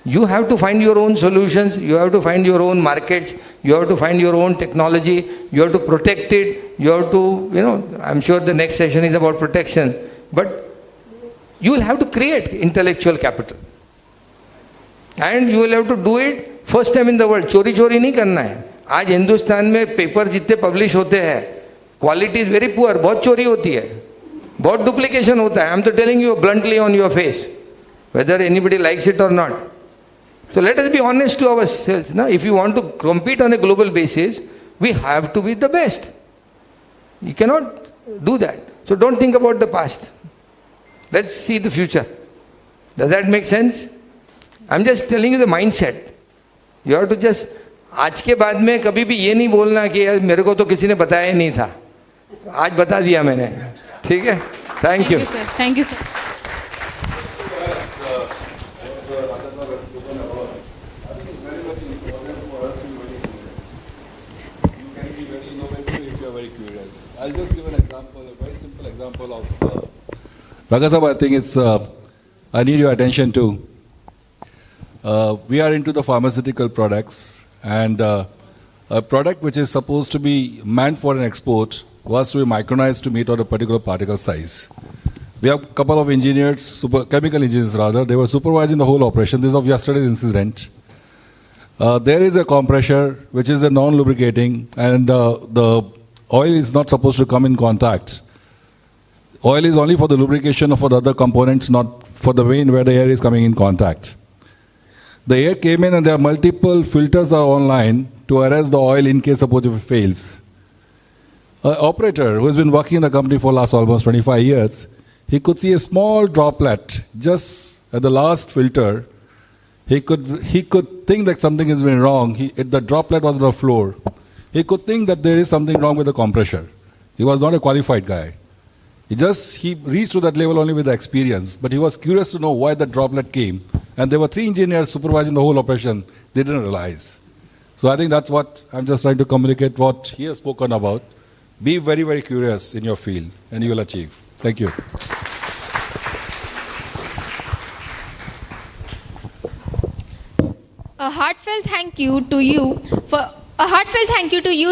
You have to find your own solutions, you have to find your own markets, you have to find your own technology, you have to protect it, you have to, I'm sure the next session is about protection, but you will have to create intellectual capital. And you will have to do it first time in the world. चोरी चोरी नहीं करना है. आज हिंदुस्तान में paper जितने publish होते हैं, क्वालिटी इज वेरी पुअर, बहुत चोरी होती है, बहुत डुप्लीकेशन होता है. आई एम तो telling you bluntly on your face, whether anybody likes it or not. So let us be honest to ourselves. Now, if you want to compete on a global basis, we have to be the best. You cannot do that. So don't think about the past. Let's see the future. Does that make sense? I'm just telling you the mindset. You have to just, आज के बाद में कभी भी ये नहीं बोलना कि यार मेरे को तो किसी ने बताया ही नहीं था, आज बता दिया मैंने. ठीक है? Thank you. Thank you, sir. I'll just give an example, a very simple example of Ranka sir, I think it's I need your attention too. We are into the pharmaceutical products, and a product which is supposed to be meant for an export was to be micronized to meet on a particular particle size. We have a couple of engineers, chemical engineers rather, they were supervising the whole operation. This is of yesterday's incident. There is a compressor which is a non-lubricating, and the oil is not supposed to come in contact. Oil is only for the lubrication or for the other components, not for the vein where the air is coming in contact. The air came in and there are multiple filters are online to arrest the oil in case suppose if it fails. An operator who has been working in the company for last almost 25 years, he could see a small droplet just at the last filter. He could think that something has been wrong. The droplet was on the floor. He could think that there is something wrong with the compressor. He was not a qualified guy. He reached to that level only with the experience, but he was curious to know why the droplet came. And there were 3 engineers supervising the whole operation. They didn't realize. So I think that's what I'm just trying to communicate what he has spoken about. Be very, very curious in your field and you will achieve. Thank you. A heartfelt thank you to you,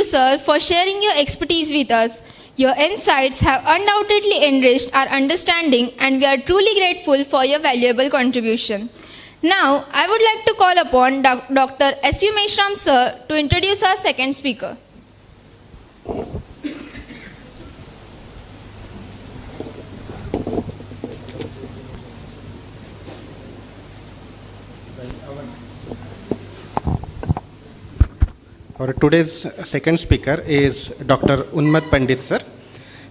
sir, for sharing your expertise with us. Your insights have undoubtedly enriched our understanding, and we are truly grateful for your valuable contribution. Now, I would like to call upon Dr. S.U. Meshram, sir, to introduce our second speaker. Our today's second speaker is Dr. Unmat Pandit sir.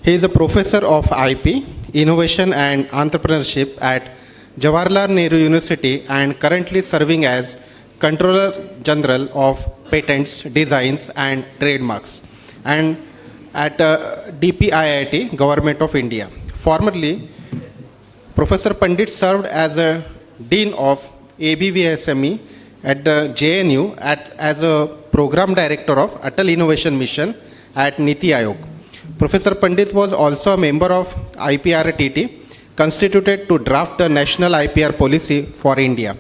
He is a professor of IP, Innovation and Entrepreneurship at Jawaharlal Nehru University and currently serving as Controller General of Patents, Designs and Trademarks and at DPIIT, Government of India. Formerly, Professor Pandit served as a Dean of ABVSME at the JNU as a Program Director of Atal Innovation Mission at Niti Aayog. Professor Pandit was also a member of IPRTT, constituted to draft the National IPR Policy for India.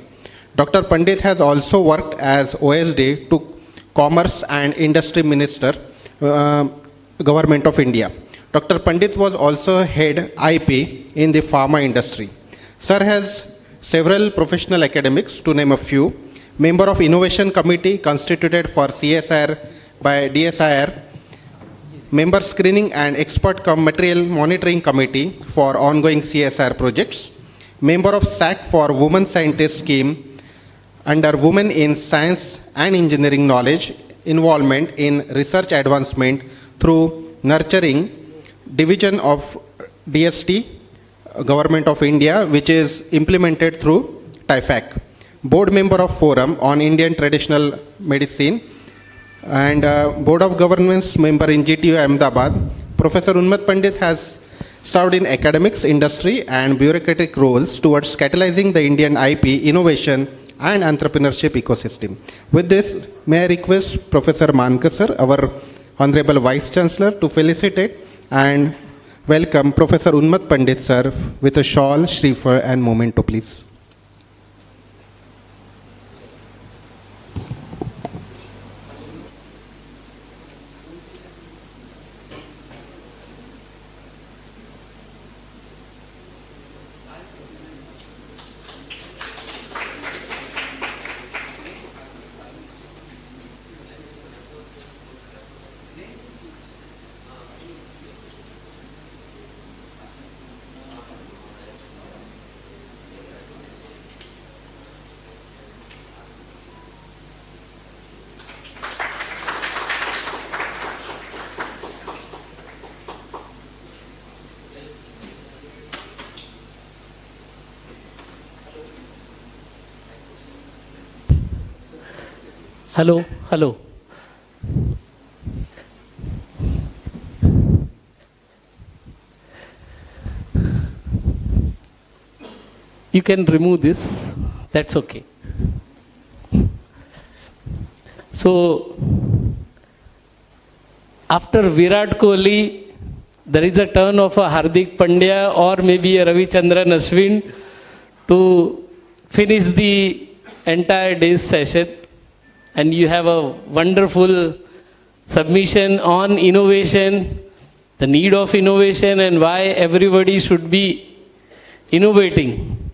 Dr. Pandit has also worked as OSD to Commerce and Industry Minister, Government of India. Dr. Pandit was also head IP in the pharma industry. Sir has several professional academics, to name a few, member of Innovation Committee constituted for CSR by DSIR, member screening and expert material monitoring committee for ongoing CSR projects, member of SAC for Women Scientist Scheme under Women in Science and Engineering Knowledge, involvement in research advancement through nurturing division of DST, Government of India, which is implemented through TIFAC. Board member of Forum on Indian Traditional Medicine and Board of Governance member in GTU Ahmedabad. Professor Unmat Pandit has served in academics, industry and bureaucratic roles towards catalyzing the Indian IP, innovation and entrepreneurship ecosystem. With this, may I request Professor Mankar sir, our Honorable Vice Chancellor, to felicitate and welcome Professor Unmat Pandit sir with a shawl, shrifa and memento, please. Hello, hello. You can remove this, that's okay. So, after Virat Kohli, there is a turn of a Hardik Pandya or maybe a Ravichandran Ashwin to finish the entire day's session. And you have a wonderful submission on innovation, the need of innovation and why everybody should be innovating.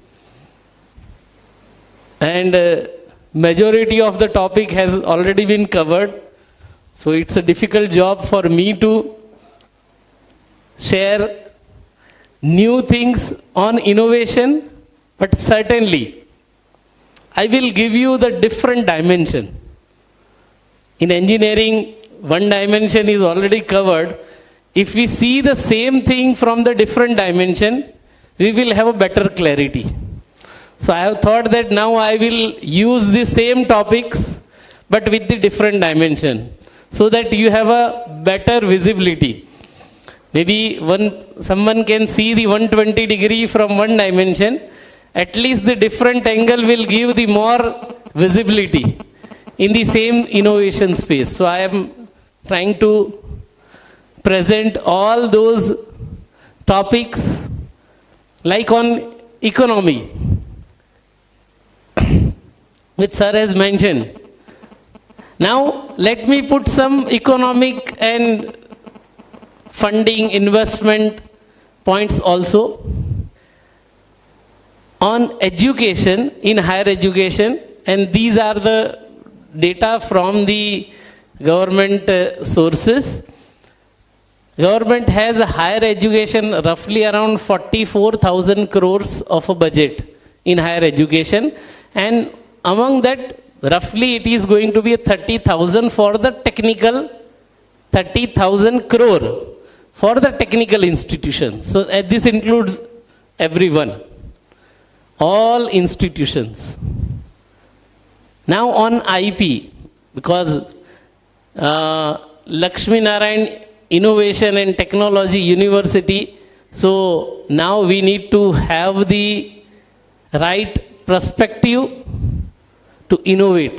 And majority of the topic has already been covered. So it's a difficult job for me to share new things on innovation, but certainly I will give you the different dimension. In engineering, one dimension is already covered. If we see the same thing from the different dimension, we will have a better clarity. So I have thought that now I will use the same topics, but with the different dimension, so that you have a better visibility. Maybe someone can see the 120 degree from one dimension, at least the different angle will give the more visibility in the same innovation space. So I am trying to present all those topics like on economy, which sir has mentioned. Now let me put some economic and funding investment points also on education, in higher education, and these are the data from the government sources. Government has a higher education roughly around 44,000 crores of a budget in higher education, and among that roughly it is going to be 30,000 for the technical, 30,000 crore for the technical institutions. So this includes everyone, all institutions. Now on IP, because Lakshmi Narayan Innovation and Technology University, so now we need to have the right perspective to innovate.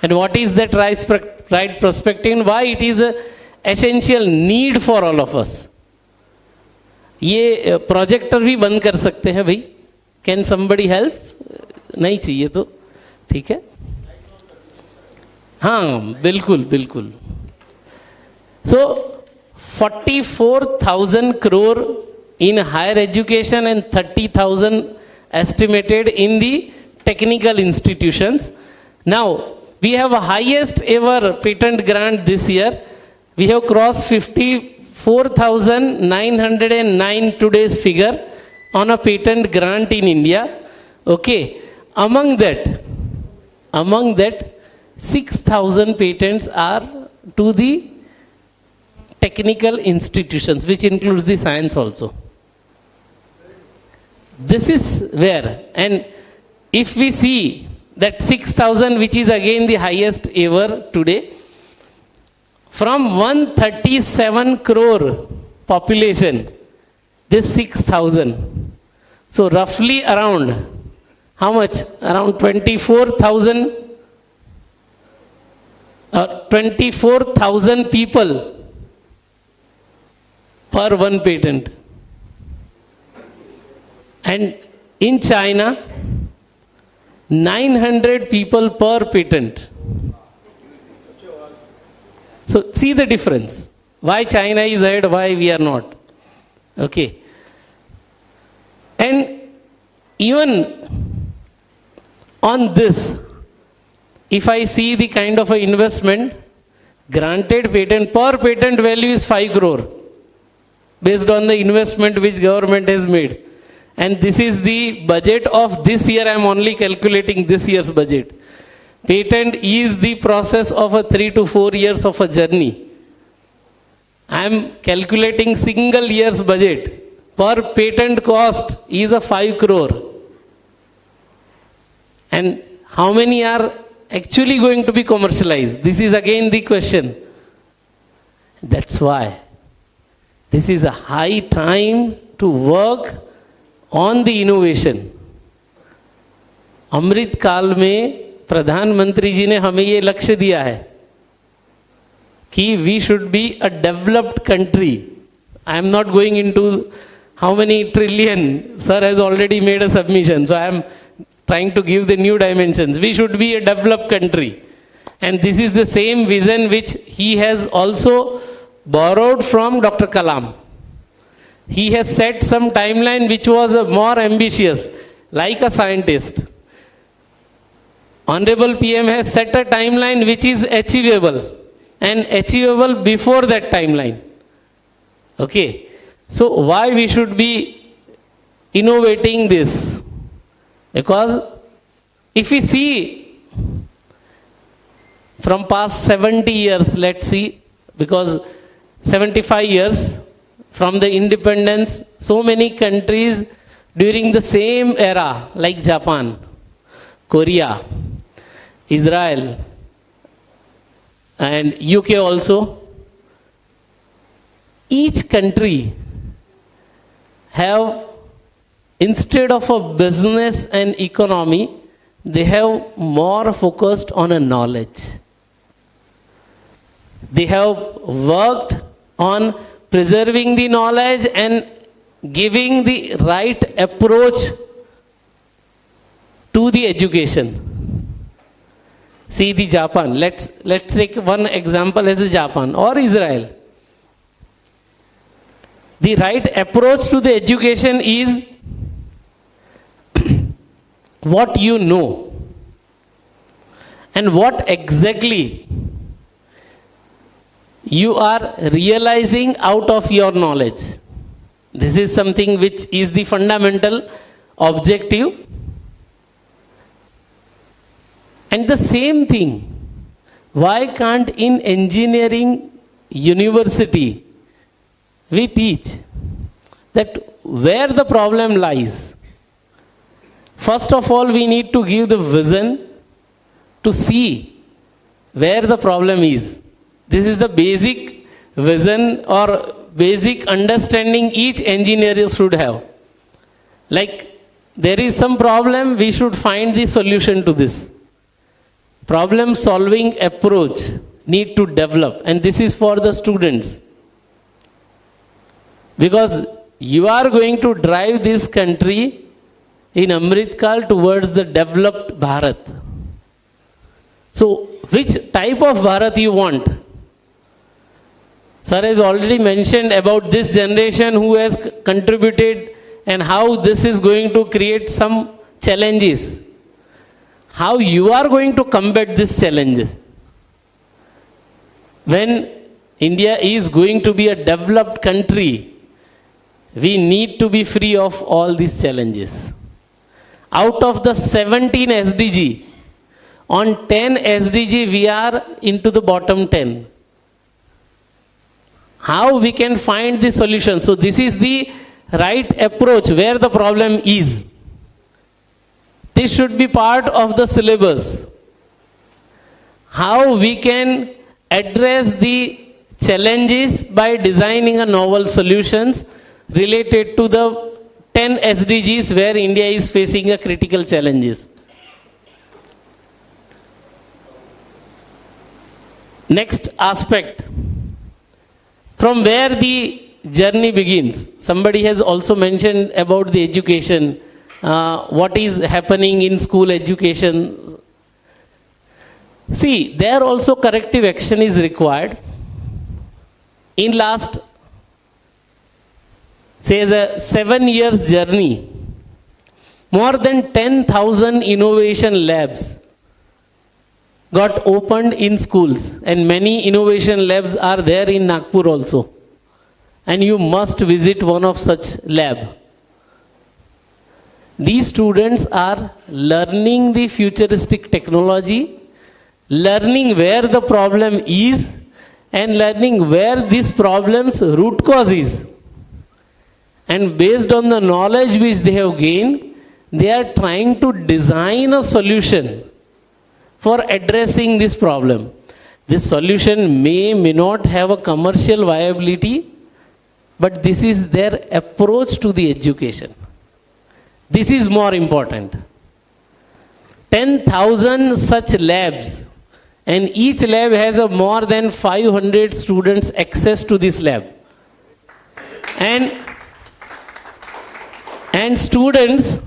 And what is that right perspective and why it is an essential need for all of us? ये projector भी बंद कर सकते हैं भाई? Can somebody help? नहीं चाहिए तो ठीक है, हाँ बिल्कुल बिल्कुल. So 44,000 crore in higher education and 30,000 estimated in the technical institutions. Now, we have a highest ever patent grant this year. We have crossed 54,909 today's figure on a patent grant in India. Okay, among that, 6,000 patents are to the technical institutions, which includes the science also. This is where, and if we see that 6,000, which is again the highest ever today, from 137 crore population, this 6,000. So roughly around, how much? Around 24,000 people per one patent. And in China, 900 people per patent. So see the difference. Why China is ahead, why we are not. Okay. And even on this, if I see the kind of a investment, granted patent, per patent value is 5 crore based on the investment which government has made. And this is the budget of this year. I am only calculating this year's budget. Patent is the process of a 3 to 4 years of a journey. I am calculating single year's budget. Per patent cost is a 5 crore. And how many are actually going to be commercialized? This is again the question. That's why this is a high time to work on the innovation. अमृत काल में प्रधानमंत्री जी ने हमें ये लक्ष्य दिया है कि we should be a developed country. I am not going into how many trillion. Sir has already made a submission, so I am trying to give the new dimensions. We should be a developed country. And this is the same vision which he has also borrowed from Dr. Kalam. He has set some timeline which was more ambitious, like a scientist. Honorable PM has set a timeline which is achievable, and achievable before that timeline. Okay. So why we should be innovating this? Because if we see from past 70 years, let's see, because 75 years from the independence, so many countries during the same era, like Japan, Korea, Israel, and UK also, each country have, instead of a business and economy, they have more focused on a knowledge. They have worked on preserving the knowledge and giving the right approach to the education. See the Japan. Let's take one example as a Japan or Israel. The right approach to the education is what you know and what exactly you are realizing out of your knowledge. This is something which is the fundamental objective. And the same thing, why can't in engineering university we teach that where the problem lies? First of all, we need to give the vision to see where the problem is. This is the basic vision or basic understanding each engineer should have. Like there is some problem, we should find the solution to this. Problem solving approach need to develop, and this is for the students. Because you are going to drive this country in Amrit Kal towards the developed Bharat. So, which type of Bharat you want? Sir has already mentioned about this generation who has contributed and how this is going to create some challenges. How you are going to combat these challenges? When India is going to be a developed country, we need to be free of all these challenges. Out of the 17 SDG, on 10 SDG we are into the bottom 10. How we can find the solution? So this is the right approach where the problem is. This should be part of the syllabus. How we can address the challenges by designing a novel solutions related to the 10 SDGs where India is facing a critical challenges. Next aspect, from where the journey begins. Somebody has also mentioned about the education, what is happening in school education. See, there also corrective action is required. In last, say, a 7 years journey, more than 10,000 innovation labs got opened in schools, and many innovation labs are there in Nagpur also. And you must visit one of such lab. These students are learning the futuristic technology, learning where the problem is, and learning where this problem's root cause is. And based on the knowledge which they have gained, they are trying to design a solution for addressing this problem. This solution may not have a commercial viability, but this is their approach to the education. This is more important. 10,000 such labs, and each lab has a more than 500 students access to this lab. And students,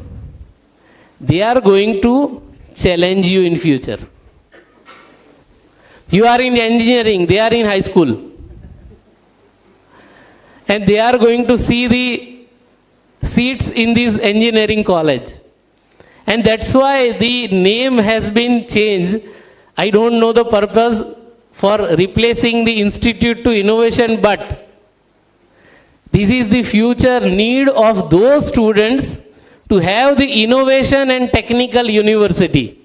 they are going to challenge you in future. You are in engineering, they are in high school. And they are going to see the seats in this engineering college. And that's why the name has been changed. I don't know the purpose for replacing the institute to innovation, but this is the future need of those students to have the innovation and technical university.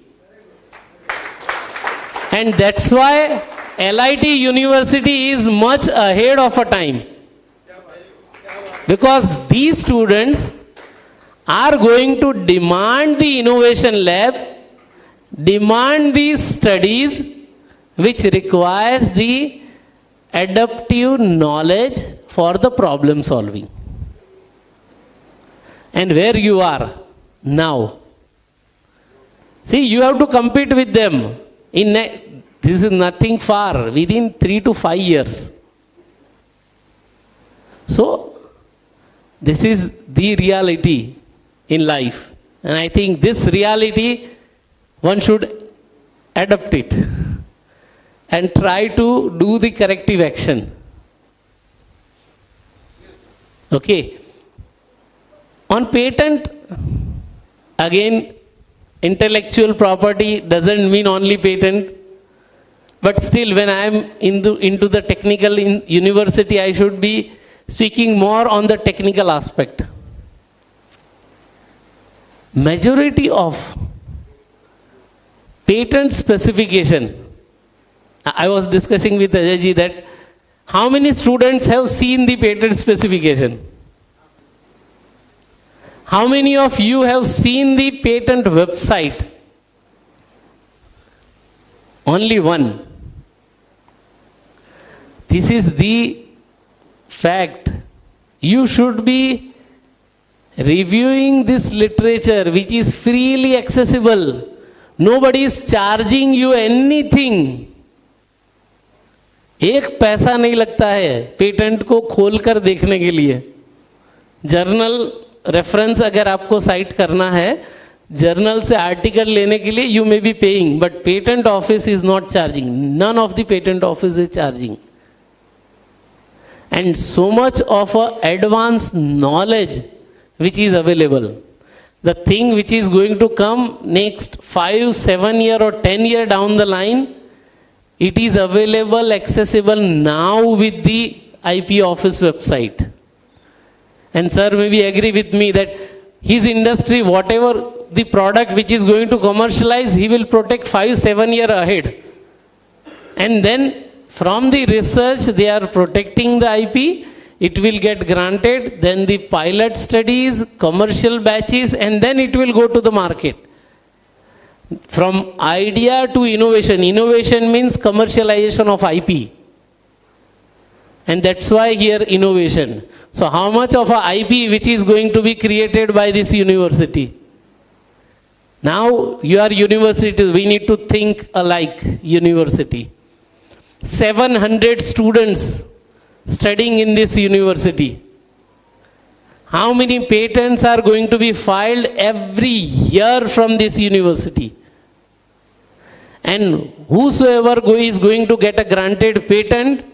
And that's why LIT University is much ahead of a time. Because these students are going to demand the innovation lab, demand these studies which requires the adaptive knowledge for the problem solving. And where you are now, see, you have to compete with them. This is nothing far, within 3 to 5 years. So, this is the reality in life. And I think this reality, one should adapt it and try to do the corrective action. Okay. On patent, again, intellectual property doesn't mean only patent. But still, when I am into the technical university, I should be speaking more on the technical aspect. Majority of patent specification, I was discussing with Ajay that how many students have seen the patent specification? How many of you have seen the patent website? Only one. This is the fact. You should be reviewing this literature which is freely accessible. Nobody is charging you anything. एक पैसा नहीं लगता है patent को खोलकर देखने के लिए. जर्नल रेफरेंस अगर आपको साइट करना है, जर्नल से आर्टिकल लेने के लिए you may be paying, but patent office is not charging. None of the patent office is charging. And so much of advanced knowledge which is available. The thing which is going to come next 5, 7 year or 10 year down the line, it is available, accessible now with the IP office website. And sir maybe agree with me that his industry, whatever the product which is going to commercialize, he will protect 5, 7 year ahead. And then from the research they are protecting the IP, it will get granted, then the pilot studies, commercial batches, and then it will go to the market. From idea to innovation. Innovation means commercialization of IP. And that's why here innovation. So how much of a IP which is going to be created by this university? Now you are university, we need to think alike, university. 700 students studying in this university. How many patents are going to be filed every year from this university? And whosoever is going to get a granted patent,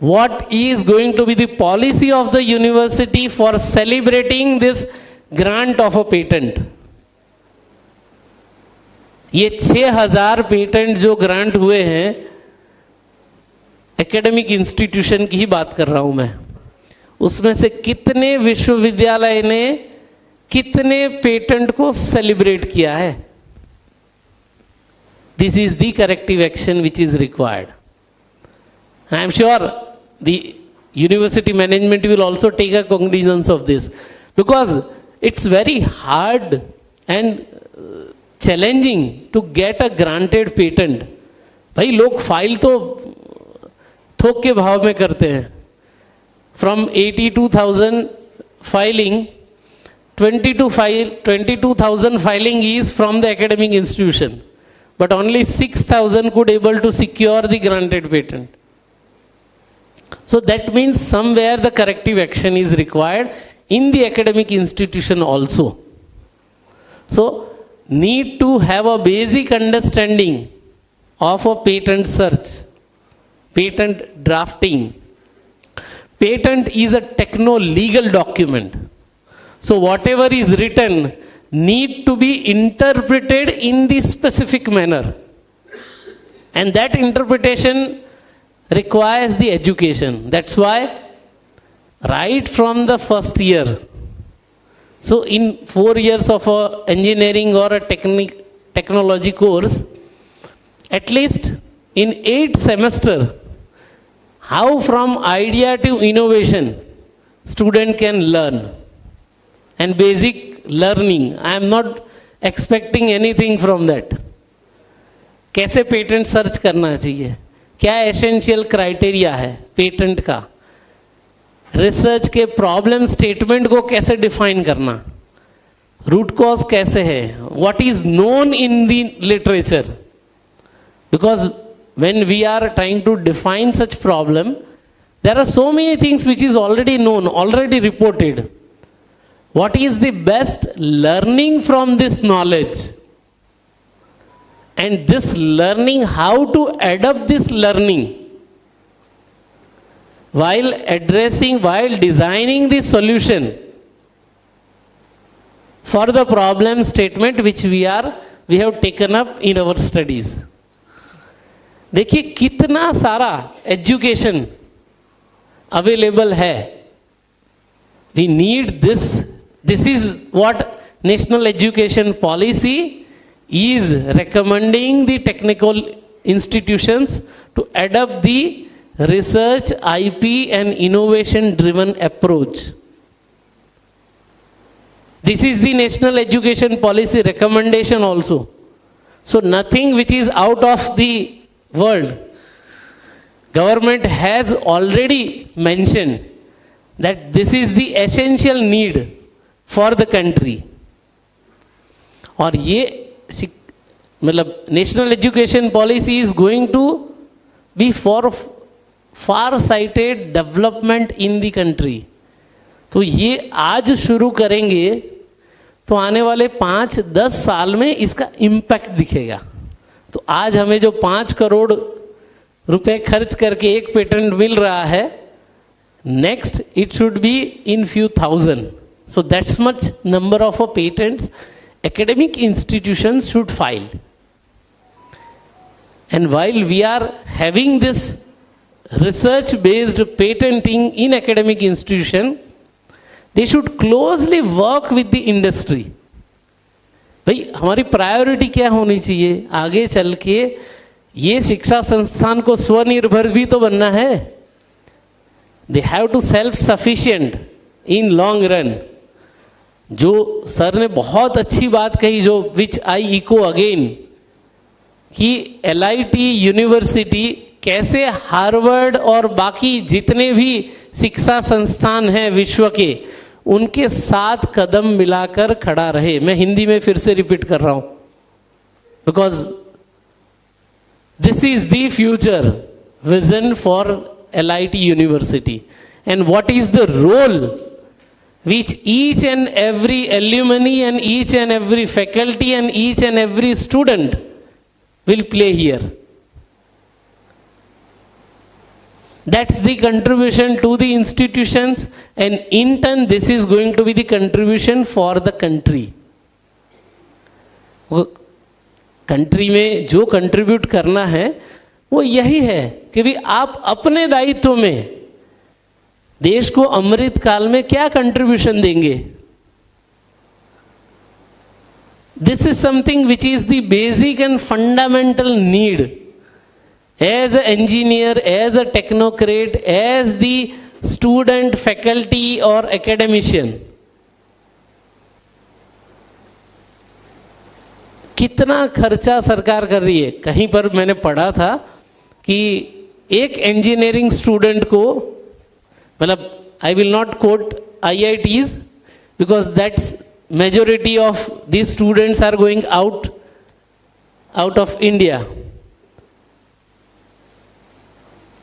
what is going to be the policy of the university for celebrating this grant of a patent? ये 6000 patent जो grant हुए हैं, academic institution की ही बात कर रहा हूं मैं, उसमें से कितने विश्वविद्यालय ने कितने पेटेंट को सेलिब्रेट किया है? This is the corrective action which is required. I am sure the university management will also take a cognizance of this, because it's very hard and challenging to get a granted patent. भाई लोग file तो थोक के भाव में करते हैं. From 82,000 filing, 22,000 filing is from the academic institution, but only 6,000 could able to secure the granted patent. So that means somewhere the corrective action is required in the academic institution also. So need to have a basic understanding of a patent search, patent drafting. Patent is a techno-legal document. So whatever is written need to be interpreted in the specific manner. And that interpretation requires the education. That's why right from the first year, so in 4 years of a engineering or a technology course, at least in 8 semester, how from idea to innovation student can learn. And basic learning, I am not expecting anything from that. कैसे patent search करना चाहिए, क्या essential criteria है patent का, research के problem statement को कैसे define करना, रूट कॉज कैसे है, what is known in the literature. Because when we are trying to define such problem, there are so many things which is already known, already reported. What is the best learning from this knowledge? And this learning, how to adapt this learning while addressing, while designing the solution for the problem statement which we have taken up in our studies. देखिए कितना सारा education available है. We need this. This is what national education policy is recommending the technical institutions to adopt the research, IP and innovation driven approach. This is the national education policy recommendation also. So nothing which is out of the world. Government has already mentioned that this is the essential need for the country. और ये मतलब national education policy is going to be for far sighted development in the country. तो ये आज शुरू करेंगे तो आने वाले 5-10 साल में इसका इम्पैक्ट दिखेगा. तो आज हमें जो 5 करोड़ रुपए खर्च करके एक पेटेंट मिल रहा है, next it should be in few thousand. So that's much number of patents academic institutions should file. And while we are having this research-based patenting in academic institution, they should closely work with the industry. भाई हमारी priority क्या होनी चाहिए? आगे चल के ये शिक्षा संस्थान को स्वनिर्भर भी तो बनना है. They have to self-sufficient in long run. जो सर ने बहुत अच्छी बात कही, जो विच आई इको अगेन, कि LIT यूनिवर्सिटी कैसे हार्वर्ड और बाकी जितने भी शिक्षा संस्थान हैं विश्व के, उनके साथ कदम मिलाकर खड़ा रहे. मैं हिंदी में फिर से रिपीट कर रहा हूं, because this is the future vision for LIT university. And what is the role which each and every alumni and each and every faculty and each and every student will play here. That's the contribution to the institutions, and in turn this is going to be the contribution for the country. Country में जो contribute करना है वो यही है कि भी आप अपने दायित्व में देश को अमृत काल में क्या कंट्रीब्यूशन देंगे. This is something which is the basic and fundamental need as a engineer, as a technocrat, as the student, faculty और एकेडमिशियन. कितना खर्चा सरकार कर रही है. कहीं पर मैंने पढ़ा था कि एक इंजीनियरिंग स्टूडेंट को, मतलब I will not quote IITs because that's majority of these students are going out of India.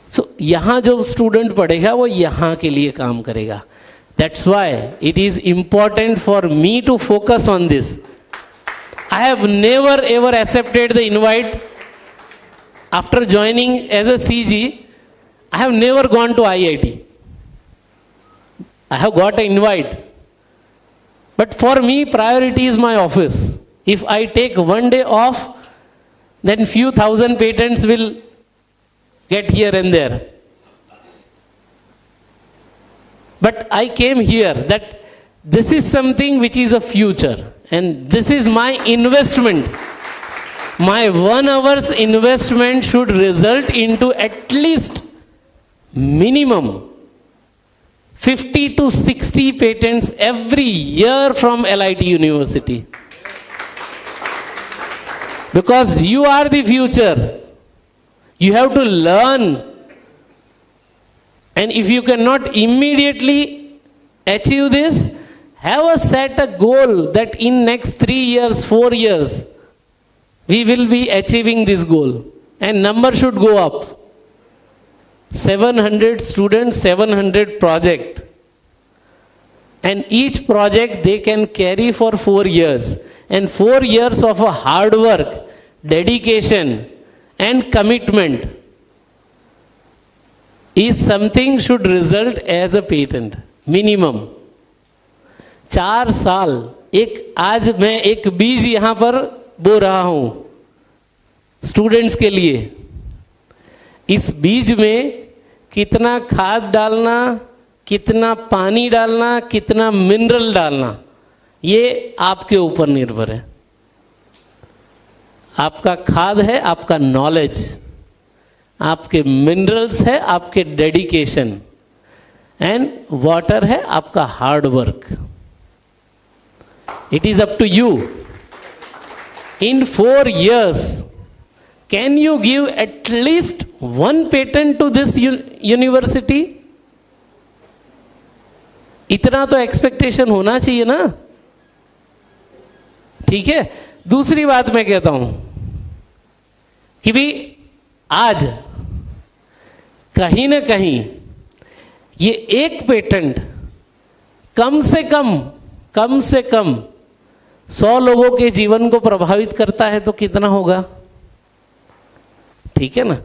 So यहाँ जो स्टूडेंट पढ़ेगा वो यहाँ के लिए काम करेगा. That's why it is important for me to focus on this. I have never ever accepted the invite after joining as a CG. I have never gone to IIT. I have got an invite. But for me, priority is my office. If I take one day off, then few thousand patents will get here and there. But I came here that this is something which is a future. And this is my investment. My 1 hour's investment should result into at least minimum 50 to 60 patents every year from LIT University. Because you are the future. You have to learn. And if you cannot immediately achieve this, have a set a goal that in next 3 years, 4 years, we will be achieving this goal. And number should go up. 700 students, 700 project. And each project they can carry for 4 years. And 4 years of a hard work, dedication and commitment is something should result as a patent. Minimum. 4 साल. आज मैं एक बीज यहाँ पर बो रहा हूँ स्टूडेंट्स के लिए. इस बीज में कितना खाद डालना, कितना पानी डालना, कितना मिनरल डालना, ये आपके ऊपर निर्भर है. आपका खाद है आपका नॉलेज, आपके मिनरल्स है आपके डेडिकेशन, एंड वाटर है आपका hard work. It is up to you. In 4 years, can you give at least 1 patent to this university? इतना तो एक्सपेक्टेशन होना चाहिए ना. ठीक है. दूसरी बात मैं कहता हूं कि भी आज कहीं ना कहीं ये एक पेटेंट कम से कम 100 लोगों के जीवन को प्रभावित करता है तो कितना होगा. ठीक है ना.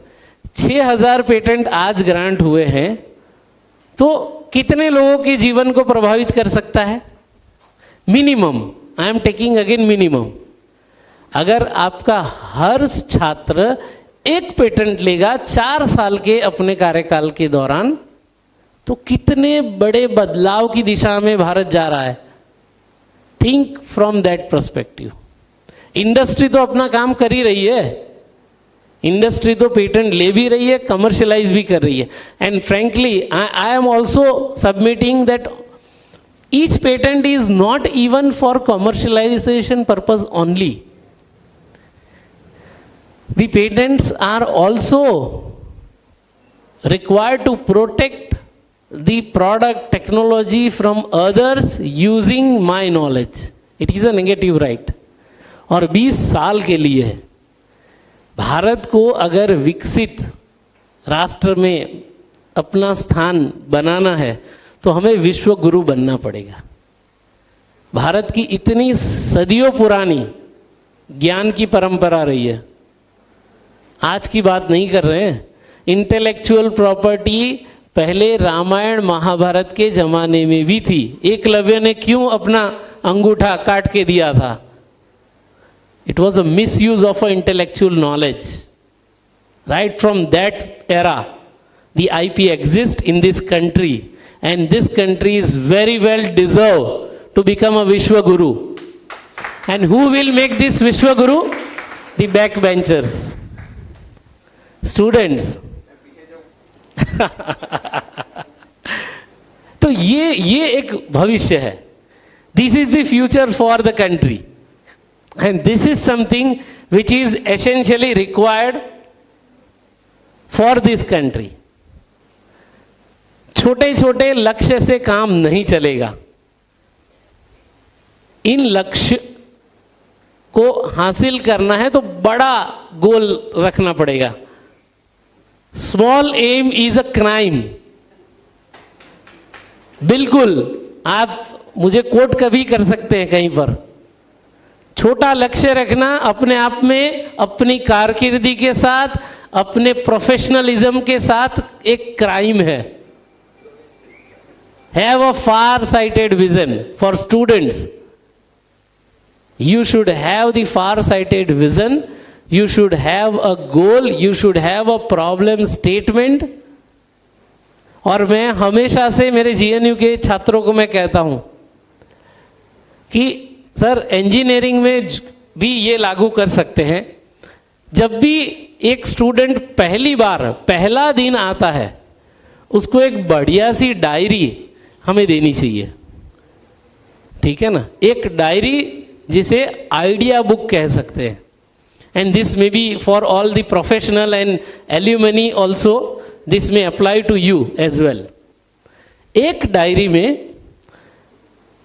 6000 पेटेंट आज ग्रांट हुए हैं तो कितने लोगों के जीवन को प्रभावित कर सकता है. Minimum, I am taking again minimum, अगर आपका हर छात्र एक पेटेंट लेगा 4 साल के अपने कार्यकाल के दौरान, तो कितने बड़े बदलाव की दिशा में भारत जा रहा है. Think from that perspective. Industry तो अपना काम कर ही रही है, इंडस्ट्री तो पेटेंट ले भी रही है, कमर्शियलाइज भी कर रही है. And frankly I am also submitting that each patent is not even for commercialisation purpose only. The patents are also required to protect the product technology from others using my knowledge. It is a negative right. और 20 साल के लिए भारत को अगर विकसित राष्ट्र में अपना स्थान बनाना है तो हमें विश्व गुरु बनना पड़ेगा. भारत की इतनी सदियों पुरानी ज्ञान की परंपरा रही है, आज की बात नहीं कर रहे हैं. इंटेलेक्चुअल प्रॉपर्टी पहले रामायण महाभारत के जमाने में भी थी. एकलव्य ने क्यों अपना अंगूठा काट के दिया था? It was a misuse of a intellectual knowledge. Right from that era the IP exist in this country and this country is very well deserve to become a vishwa guru. And who will make this vishwa guru? The back benchers, students. तो ये एक भविष्य है. This is the future for the country and this is something which is essentially required for this country. छोटे छोटे लक्ष्य से काम नहीं चलेगा. इन लक्ष्य को हासिल करना है तो बड़ा गोल रखना पड़ेगा. Small aim is a crime. बिल्कुल, आप मुझे कोट कभी कर सकते हैं कहीं पर. छोटा लक्ष्य रखना अपने आप में, अपनी कारकिर्दी के साथ, अपने प्रोफेशनलिज्म के साथ एक क्राइम है. Have a far sighted vision. For students, you should have the far sighted vision, you should have a goal, you should have a problem statement. और मैं हमेशा से मेरे GNU के छात्रों को मैं कहता हूं कि सर इंजीनियरिंग में भी ये लागू कर सकते हैं. जब भी एक स्टूडेंट पहली बार पहला दिन आता है, उसको एक बढ़िया सी डायरी हमें देनी चाहिए. ठीक है ना? एक डायरी जिसे आइडिया बुक कह सकते हैं. And this may be for all the professional and alumni also, this may apply to you as well. एक डायरी में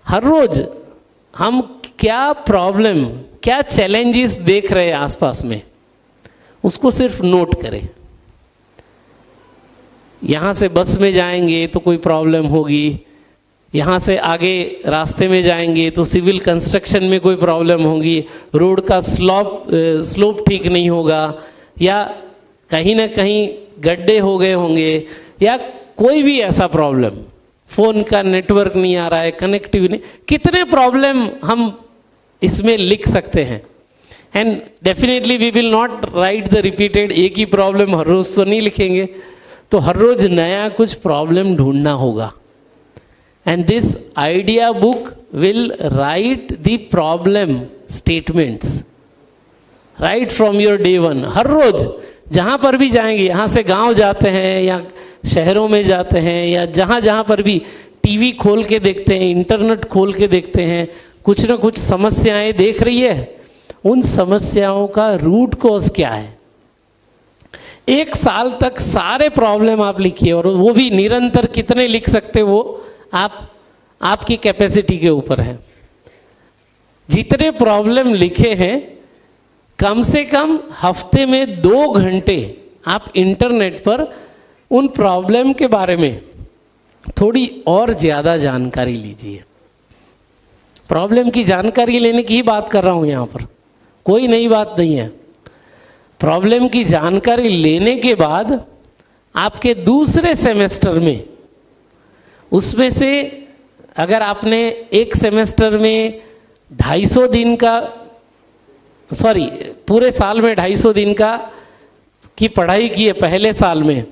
हर रोज हम क्या प्रॉब्लम, क्या चैलेंजेस देख रहे हैं आसपास में, उसको सिर्फ नोट करें. यहां से बस में जाएंगे तो कोई प्रॉब्लम होगी, यहाँ से आगे रास्ते में जाएंगे तो सिविल कंस्ट्रक्शन में कोई प्रॉब्लम होगी, रोड का स्लोप ठीक नहीं होगा, या कहीं ना कहीं गड्ढे हो गए होंगे, या कोई भी ऐसा प्रॉब्लम, फोन का नेटवर्क नहीं आ रहा है, कनेक्टिविटी नहीं, कितने प्रॉब्लम हम इसमें लिख सकते हैं. And definitely we will not write the repeated. एक ही प्रॉब्लम हर रोज तो नहीं लिखेंगे, तो हर रोज नया कुछ प्रॉब्लम ढूंढना होगा. And this idea book will write the problem statements right from your day one. हर रोज जहाँ पर भी जाएंगे, यहाँ से गांव जाते हैं या शहरों में जाते हैं या जहाँ जहाँ पर भी टीवी खोल के देखते हैं, इंटरनेट खोल के देखते हैं, कुछ ना कुछ समस्याएं देख रही है. उन समस्याओं का रूट कॉज क्या है? 1 साल तक सारे प्रॉब्लम आप लिखिए, और वो भी निरंतर कितने लिख सकते वो आपकी कैपेसिटी के ऊपर है. जितने प्रॉब्लम लिखे हैं, कम से कम हफ्ते में 2 घंटे आप इंटरनेट पर उन प्रॉब्लम के बारे में थोड़ी और ज़्यादा जानकारी लीजिए. प्रॉब्लम की जानकारी लेने की ही बात कर रहा हूँ यहाँ पर, कोई नई बात नहीं है. प्रॉब्लम की जानकारी लेने के बाद आपके दूसरे सेमेस्टर में उसमें से अगर आपने एक सेमेस्टर में 250 दिन का, सॉरी पूरे साल में 250 दिन का की पढ़ाई की है पहले साल में,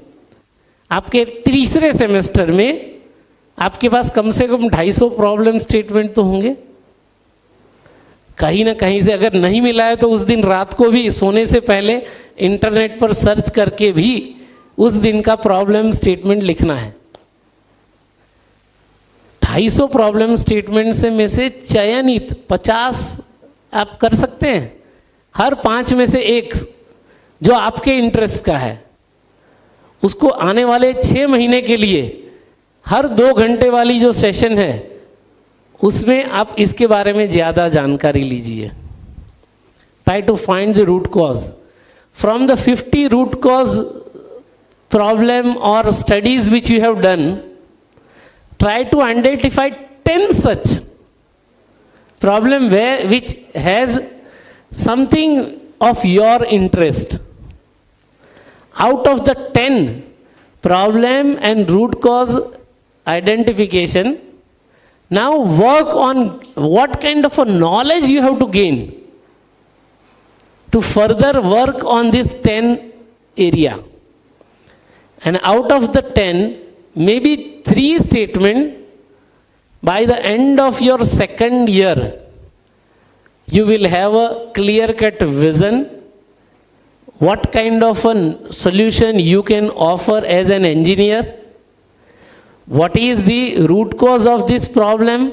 आपके तीसरे सेमेस्टर में आपके पास कम से कम 250 प्रॉब्लम स्टेटमेंट तो होंगे। कहीं ना कहीं से अगर नहीं मिला है तो उस दिन रात को भी सोने से पहले इंटरनेट पर सर्च करके भी उस दिन का प्रॉब्लम स्टेटमेंट लिखना है। 250 प्रॉब्लम स्टेटमेंट से में से चयनित 50 आप कर सकते हैं, हर 5 में से एक जो आपके इंटरेस्ट का है, उसको आने वाले 6 महीने के लिए हर 2 घंटे वाली जो सेशन है उसमें आप इसके बारे में ज़्यादा जानकारी लीजिए। Try to find the root cause from the 50 root cause problem और studies which you have done. Try to identify 10 such problem which has something of your interest. Out of the 10 problem and root cause identification, now work on what kind of a knowledge you have to gain to further work on this 10 area. And out of the 10, maybe 3 statement by the end of your second year, you will have a clear-cut vision what kind of a solution you can offer as an engineer, what is the root cause of this problem,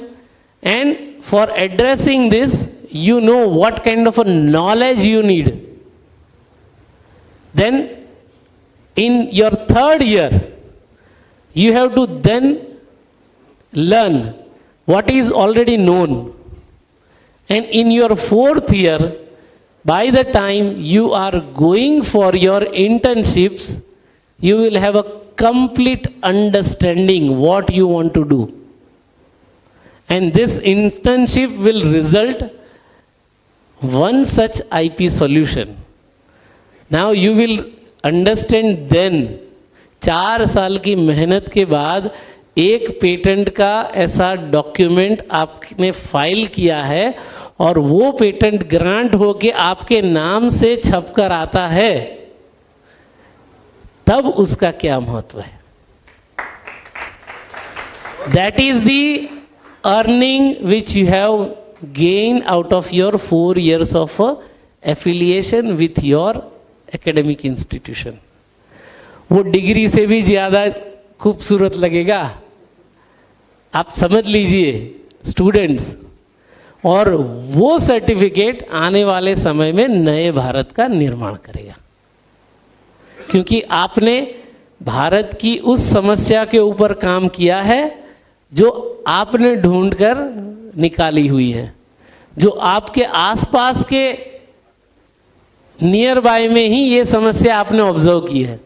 and for addressing this, you know what kind of a knowledge you need. Then in your third year, you have to then learn what is already known. And in your fourth year, by the time you are going for your internships, you will have a complete understanding what you want to do. And this internship will result one such IP solution. Now you will understand then 4 साल की मेहनत के बाद एक patent का ऐसा document आपने file किया है और वो पेटेंट ग्रांट होके आपके नाम से छपकर आता है, तब उसका क्या महत्व है। That is the earning which you have gain out of your 4 years of affiliation with your academic institution. वो डिग्री से भी ज़्यादा खूबसूरत लगेगा, आप समझ लीजिए स्टूडेंट्स। और वो सर्टिफिकेट आने वाले समय में नए भारत का निर्माण करेगा, क्योंकि आपने भारत की उस समस्या के ऊपर काम किया है जो आपने ढूंढकर निकाली हुई है, जो आपके आसपास के नियर बाय में ही ये समस्या आपने ऑब्जर्व की है,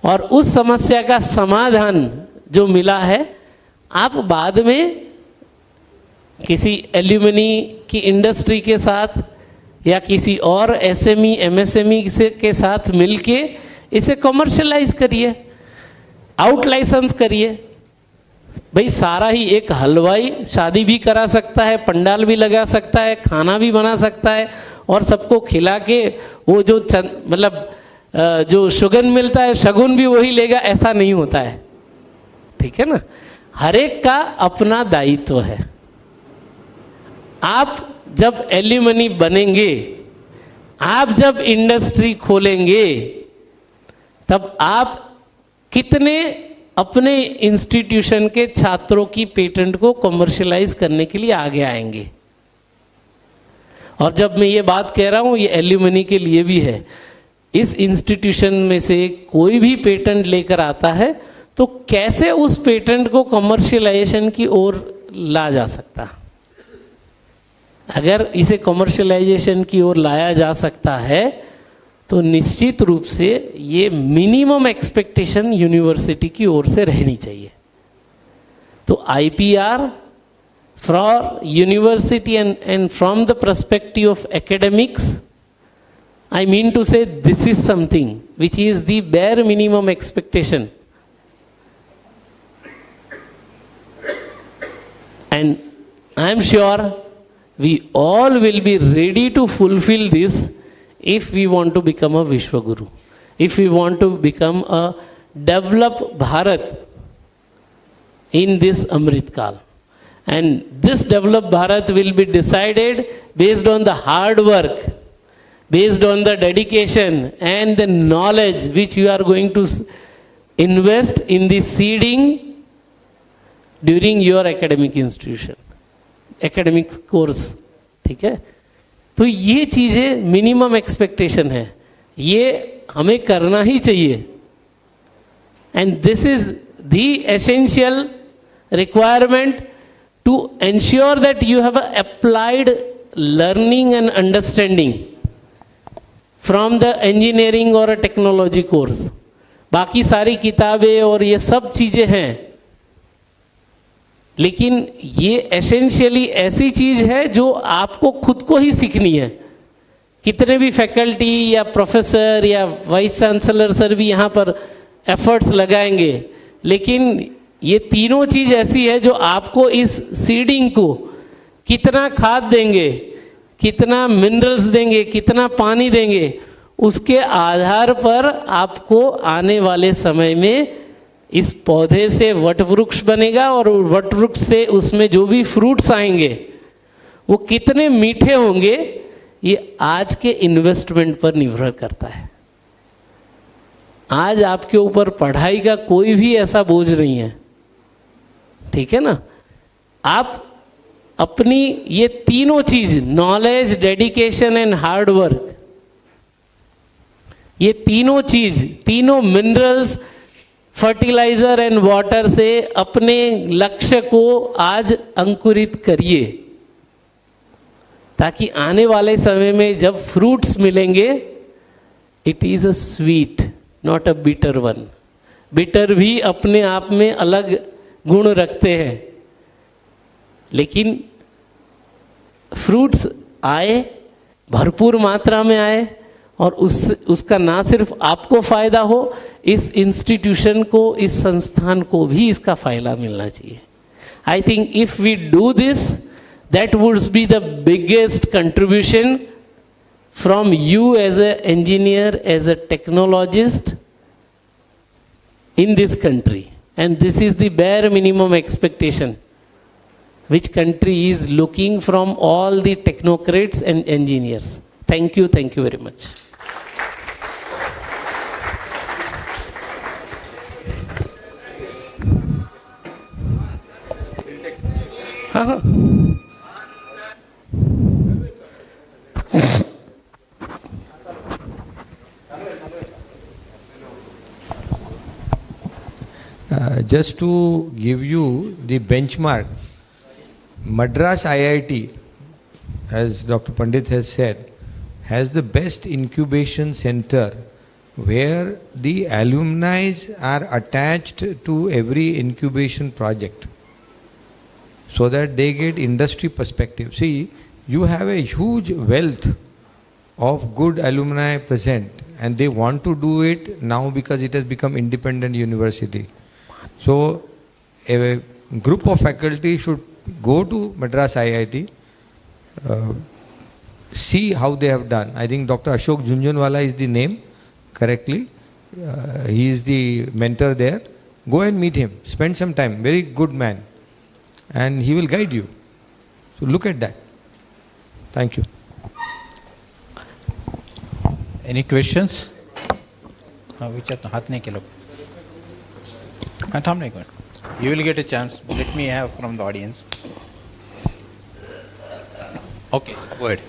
और उस समस्या का समाधान जो मिला है आप बाद में किसी एल्यूमिनी की इंडस्ट्री के साथ या किसी और एसएमई एमएसएमई के साथ मिलके इसे कमर्शियलाइज करिए, आउट लाइसेंस करिए। भाई सारा ही एक हलवाई शादी भी करा सकता है, पंडाल भी लगा सकता है, खाना भी बना सकता है और सबको खिला के वो जो मतलब जो शुगन मिलता है शगुन भी वही लेगा, ऐसा नहीं होता है। ठीक है ना, हर एक का अपना दायित्व है। आप जब एल्यूमनी बनेंगे, आप जब इंडस्ट्री खोलेंगे, तब आप कितने अपने इंस्टीट्यूशन के छात्रों की पेटेंट को कमर्शियलाइज करने के लिए आगे आएंगे। और जब मैं ये बात कह रहा हूँ ये एल्यूमनी के लिए भी है। इस इंस्टीट्यूशन में से कोई भी पेटेंट लेकर आता है तो कैसे उस पेटेंट को कमर्शियलाइजेशन की ओर ला जा सकता। अगर इसे कमर्शियलाइजेशन की ओर लाया जा सकता है तो निश्चित रूप से ये मिनिमम एक्सपेक्टेशन यूनिवर्सिटी की ओर से रहनी चाहिए। तो IPR for university and from the perspective of academics, I mean to say this is something which is the bare minimum expectation. And I am sure we all will be ready to fulfill this if we want to become a Vishwaguru, if we want to become a developed Bharat in this Amrit Kal. And this developed Bharat will be decided based on the hard work, based on the dedication and the knowledge which you are going to invest in the seeding during your academic institution, academic course. ठीक है, तो ये चीज़ें minimum expectation है, ये हमें करना ही चाहिए. And this is the essential requirement to ensure that you have applied learning and understanding from the engineering or a technology course. बाकी सारी किताबें और ये सब चीज़ें हैं, लेकिन ये एसेंशियली ऐसी चीज़ है जो आपको खुद को ही सीखनी है. कितने भी फैकल्टी या प्रोफेसर या वाइस चांसलर सर भी यहाँ पर एफर्ट्स लगाएंगे, लेकिन ये तीनों चीज़ ऐसी है जो आपको इस सीडिंग को कितना खाद देंगे, कितना मिनरल्स देंगे, कितना पानी देंगे, उसके आधार पर आपको आने वाले समय में इस पौधे से वटवृक्ष बनेगा और वटवृक्ष से उसमें जो भी फ्रूट्स आएंगे वो कितने मीठे होंगे, ये आज के इन्वेस्टमेंट पर निर्भर करता है. आज आपके ऊपर पढ़ाई का कोई भी ऐसा बोझ नहीं है, ठीक है ना. आप अपनी ये तीनों चीज, knowledge, dedication and hard work, ये तीनों चीज, तीनों मिनरल्स, फर्टिलाइजर एंड वाटर से अपने लक्ष्य को आज अंकुरित करिए, ताकि आने वाले समय में जब फ्रूट्स मिलेंगे, it is a sweet, not a bitter one. Bitter भी अपने आप में अलग गुण रखते हैं, लेकिन फ्रूट्स आए, भरपूर मात्रा में आए, और उसका ना सिर्फ आपको फायदा हो, इस इंस्टीट्यूशन को, इस संस्थान को भी इसका फायदा मिलना चाहिए. I think if we do this, that would be the biggest contribution from you as a engineer, as a technologist in this country. And this is the bare minimum expectation which country is looking from all the technocrats and engineers. Thank you very much. Just to give you the benchmark, Madras IIT, as Dr. Pandit has said, has the best incubation center where the alumni are attached to every incubation project so that they get industry perspective. See, you have a huge wealth of good alumni present, and they want to do it now because it has become independent university. So a group of faculty should go to Madras IIT, see how they have done. I think Dr. Ashok Junjunwala is the name, correctly. He is the mentor there. Go and meet him. Spend some time. Very good man. And he will guide you. So look at that. Thank you. Any questions? हाथ नहीं के लोग. You will get a chance. Let me have from the audience. Okay, go ahead.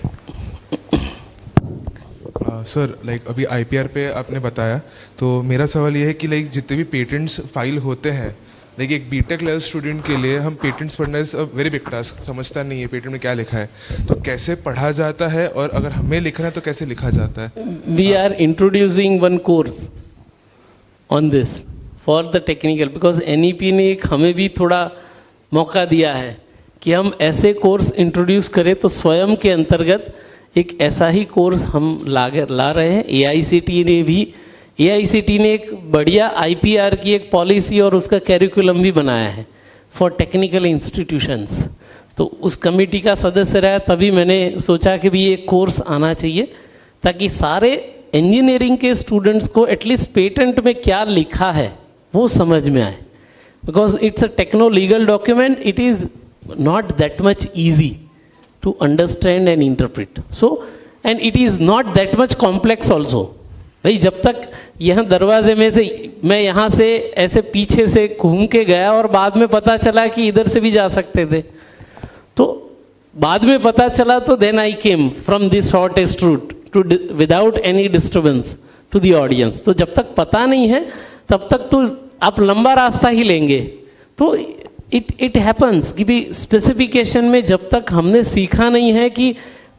Sir, like अभी IPR पे आपने बताया, तो मेरा सवाल ये है कि लाइक जितने भी पेटेंट्स फाइल होते हैं, लाइक एक बीटेक लेवल स्टूडेंट के लिए हम पेटेंट्स पढ़ना is a very big task, समझता नहीं है पेटेंट में क्या लिखा है, तो कैसे पढ़ा जाता है, और अगर हमें लिखना है तो कैसे लिखा जाता है? We are introducing one course on this for the technical, because NEP ने एक हमें भी थोड़ा मौका दिया है कि हम ऐसे कोर्स इंट्रोड्यूस करें, तो स्वयं के अंतर्गत एक ऐसा ही कोर्स हम ला रहे हैं. AICT ने एक बढ़िया IPR की एक पॉलिसी और उसका कैरिकुलम भी बनाया है. For technical institutions. तो उस कमेटी का सदस्य रहा, तभी मैंने सोचा कि भी ये कोर्स आना चाहिए ताकि सारे इंजीनियरिंग के स्टूडेंट्स को एटलीस्ट पेटेंट में क्या लिखा है वो समझ में आए, because it's a techno legal document, it is not that much easy to understand and interpret, so and it is not that much complex also. भाई जब तक यहाँ दरवाजे में से मैं यहाँ से ऐसे पीछे से घूम के गया और बाद में पता चला कि इधर से भी जा सकते थे, तो बाद में पता चला, तो then I came from this shortest route too without any disturbance to the audience. तो जब तक पता नहीं है तब तक तो आप लंबा रास्ता ही लेंगे। तो इट हैपन्स कि भी स्पेसिफिकेशन में जब तक हमने सीखा नहीं है कि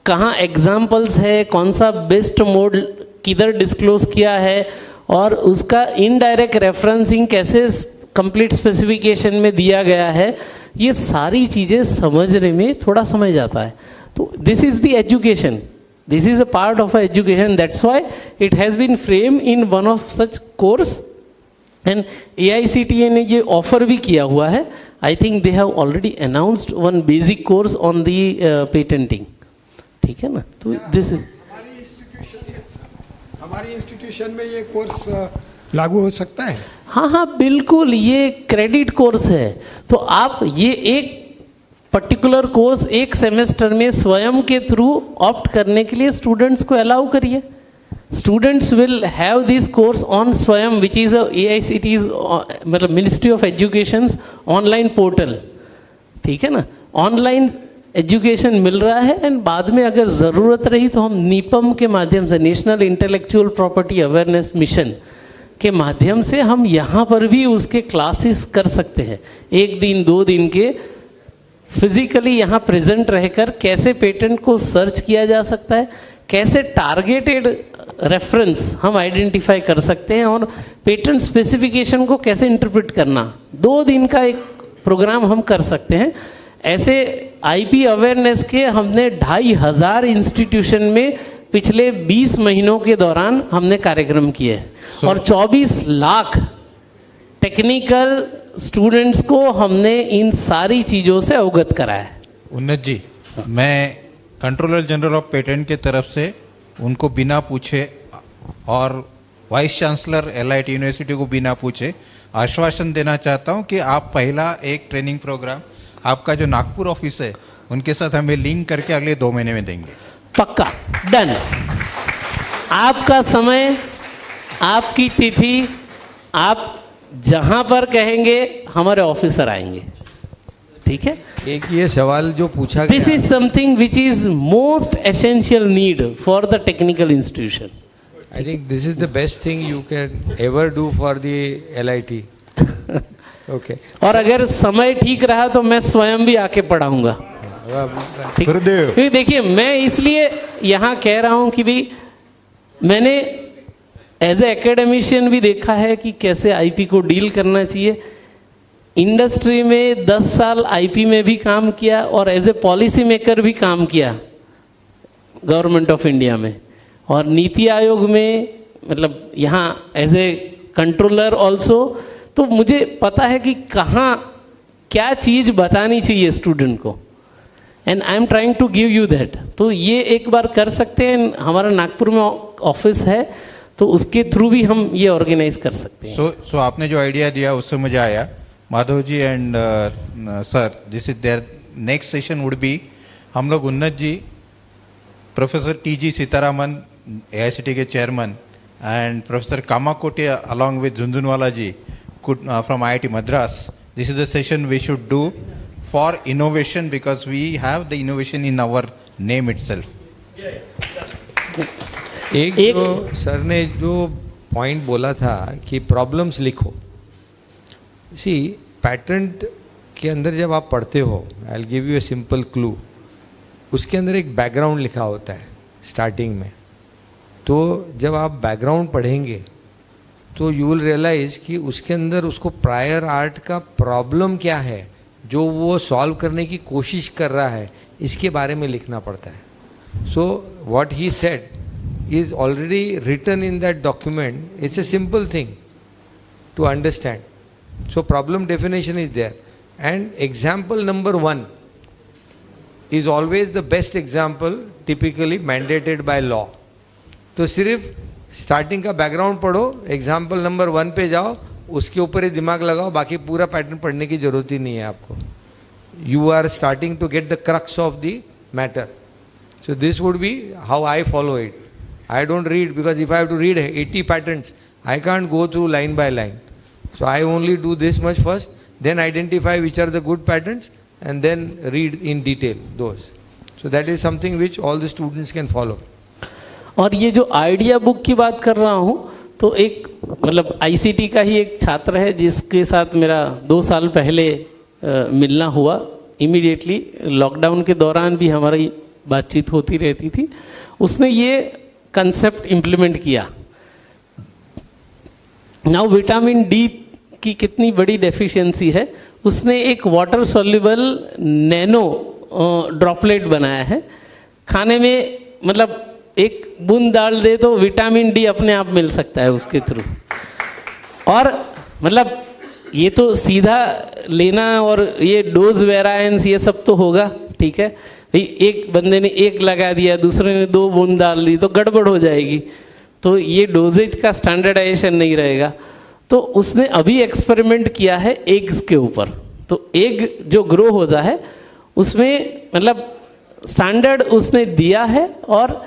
कहाँ एग्जाम्पल्स है, कौन सा बेस्ट मोड किधर डिस्क्लोज किया है, और उसका इनडायरेक्ट रेफरेंसिंग कैसे कंप्लीट स्पेसिफिकेशन में दिया गया है, ये सारी चीज़ें समझने में थोड़ा समय जाता है। तो this is the education, this is a part of education, that's why it has been frame in one of such course, and AICTE ने ये ऑफर भी किया हुआ है। I think they have already announced one basic course on the patenting, ठीक है ना। तो दिस इज हमारी इंस्टीट्यूशन में ये कोर्स लागू हो सकता है? हाँ हाँ बिल्कुल, ये क्रेडिट कोर्स है। तो आप ये एक पर्टिकुलर कोर्स एक सेमेस्टर में स्वयं के थ्रू ऑप्ट करने के लिए स्टूडेंट्स को अलाउ करिए। Students will have this course on स्वयं, विच इज़ AICTE's मतलब ministry of educations online portal, ठीक है ना। ऑनलाइन एजुकेशन मिल रहा है, एंड बाद में अगर ज़रूरत रही तो हम नीपम के माध्यम से, national intellectual property awareness mission के माध्यम से हम यहाँ पर भी उसके क्लासेस कर सकते हैं। 1 दिन 2 दिन के फिजिकली यहाँ प्रेजेंट रहकर कैसे पेटेंट को सर्च किया जा सकता है, कैसे टारगेटेड रेफरेंस हम आइडेंटिफाई कर सकते हैं, और पेटेंट स्पेसिफिकेशन को कैसे इंटरप्रेट करना, 2 दिन का एक प्रोग्राम हम कर सकते हैं। ऐसे IP अवेयरनेस के हमने 2500 इंस्टीट्यूशन में पिछले 20 महीनों के दौरान हमने कार्यक्रम किए हैं, और 24 लाख टेक्निकल स्टूडेंट्स को हमने इन सारी चीज़ों से अवगत कराया है। उन्नत जी, मैं कंट्रोलर जनरल ऑफ पेटेंट के तरफ से उनको बिना पूछे और वाइस चांसलर LIT यूनिवर्सिटी को बिना पूछे आश्वासन देना चाहता हूं कि आप पहला एक ट्रेनिंग प्रोग्राम आपका जो नागपुर ऑफिस है उनके साथ हमें लिंक करके अगले 2 महीने में देंगे। पक्का, डन। आपका समय, आपकी तिथि, आप जहां पर कहेंगे हमारे ऑफिसर आएंगे, ठीक है। एक ये सवाल जो पूछा गया, this is something which is most essential need for the technical institution. I think this is the best thing you can ever do for the LIT। Okay, और अगर समय ठीक रहा तो मैं स्वयं भी आके पढ़ाऊंगा। क्योंकि देखिए, मैं इसलिए यहाँ कह रहा हूँ कि भी मैंने एज ए एकेडमिशियन भी देखा है कि कैसे IP को डील करना चाहिए। इंडस्ट्री में 10 साल IP में भी काम किया, और एज ए पॉलिसी मेकर भी काम किया गवर्नमेंट ऑफ इंडिया में, और नीति आयोग में, मतलब यहाँ एज ए कंट्रोलर ऑल्सो। तो मुझे पता है कि कहाँ क्या चीज़ बतानी चाहिए स्टूडेंट को, and I am trying to give you that. तो ये एक बार कर सकते हैं, हमारा नागपुर में ऑफिस है, तो उसके थ्रू भी हम ये ऑर्गेनाइज कर सकते हैं। सो आपने जो आइडिया दिया उससे मुझे आया, Madhav ji and sir, this is there next session would be, हम लोग Unnat ji, professor TG Sitharaman AICTE के chairman, and professor Kamakoti along with Jhunjhunwala ji from IIT Madras, this is the session we should do for innovation, because we have the innovation in our name itself. एक जो sir ने जो point बोला था कि problems लिखो, सी patent के अंदर जब आप पढ़ते हो, I will give U a simple clue, उसके अंदर एक बैकग्राउंड लिखा होता है स्टार्टिंग में। तो जब आप बैकग्राउंड पढ़ेंगे तो यू विल रियलाइज कि उसके अंदर उसको प्रायर आर्ट का प्रॉब्लम क्या है जो वो सॉल्व करने की कोशिश कर रहा है, इसके बारे में लिखना पड़ता है। So what he said is already written in that document. It's a simple thing to understand. So problem definition is there, And example number 1 is always the best example, typically mandated by law. तो सिर्फ starting का background पढ़ो, example number 1 पे जाओ, उसके ऊपर ही दिमाग लगाओ, बाकी पूरा पैटर्न पढ़ने की जरूरत ही नहीं है आपको. You are starting to get the crux of the matter. So this would be how I follow it. I don't read, because if I have to read 80 patterns, I can't go through line by line. So I only do this much first, then identify which are the good patterns, and then read in detail those. So that is something which all the students can follow. और ये जो idea book की बात कर रहा हूँ, तो एक मतलब आईसीटी का ही एक छात्र है जिसके साथ मेरा 2 साल पहले मिलना हुआ. इमीडिएटली लॉकडाउन के दौरान भी हमारी बातचीत होती रहती थी. उसने ये कंसेप्ट इम्प्लीमेंट किया. नाउ विटामिन डी की कितनी बड़ी डेफिशिएंसी है, उसने एक वाटर सॉल्युबल नैनो ड्रॉपलेट बनाया है. खाने में मतलब एक बूंद डाल दे तो विटामिन डी अपने आप मिल सकता है उसके थ्रू. और मतलब ये तो सीधा लेना और ये डोज वेरायंस ये सब तो होगा, ठीक है भाई. एक बंदे ने 1 लगा दिया, दूसरे ने 2 बूंद डाल दी तो गड़बड़ हो जाएगी. तो ये डोजेज का स्टैंडर्डाइजेशन नहीं रहेगा. तो उसने अभी एक्सपेरिमेंट किया है एग्स के ऊपर. तो एग जो ग्रो होता है उसमें मतलब स्टैंडर्ड उसने दिया है और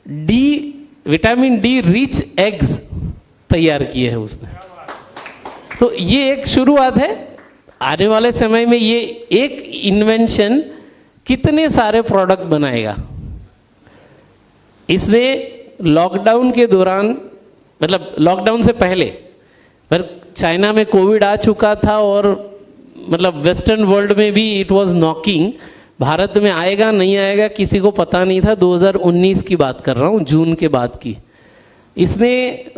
विटामिन डी रिच एग्स तैयार किए हैं उसने. तो ये एक शुरुआत है. आने वाले समय में ये एक इन्वेंशन कितने सारे प्रोडक्ट बनाएगा. इसने लॉकडाउन के दौरान, मतलब लॉकडाउन से पहले, पर चाइना में कोविड आ चुका था और मतलब वेस्टर्न वर्ल्ड में भी इट वाज नॉकिंग. भारत में आएगा नहीं आएगा किसी को पता नहीं था. 2019 की बात कर रहा हूँ, जून के बाद की. इसने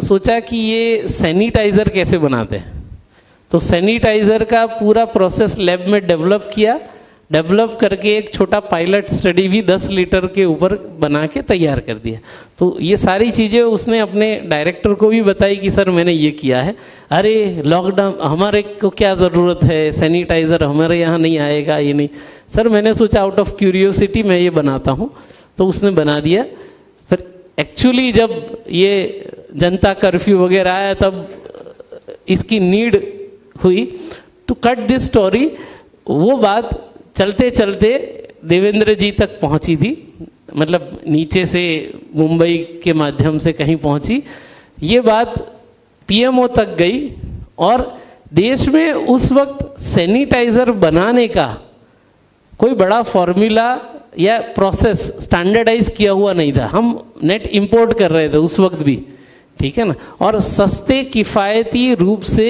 सोचा कि ये सैनिटाइज़र कैसे बनाते हैं. तो सैनिटाइज़र का पूरा प्रोसेस लैब में डेवलप किया. डेवलप करके एक छोटा पायलट स्टडी भी 10 लीटर के ऊपर बना के तैयार कर दिया. तो ये सारी चीज़ें उसने अपने डायरेक्टर को भी बताई कि सर मैंने ये किया है. अरे लॉकडाउन हमारे को क्या ज़रूरत है, सैनिटाइज़र हमारे यहाँ नहीं आएगा. ये नहीं सर, मैंने सोचा आउट ऑफ क्यूरियोसिटी मैं ये बनाता हूँ. तो उसने बना दिया. फिर एक्चुअली जब ये जनता कर्फ्यू वगैरह आया तब इसकी नीड हुई. टू कट दिस स्टोरी, वो बात चलते चलते देवेंद्र जी तक पहुंची थी. मतलब नीचे से मुंबई के माध्यम से कहीं पहुंची. ये बात पीएमओ तक गई और देश में उस वक्त सैनिटाइज़र बनाने का कोई बड़ा फॉर्मूला या प्रोसेस स्टैंडर्डाइज किया हुआ नहीं था. हम नेट इंपोर्ट कर रहे थे उस वक्त भी, ठीक है ना. और सस्ते किफ़ायती रूप से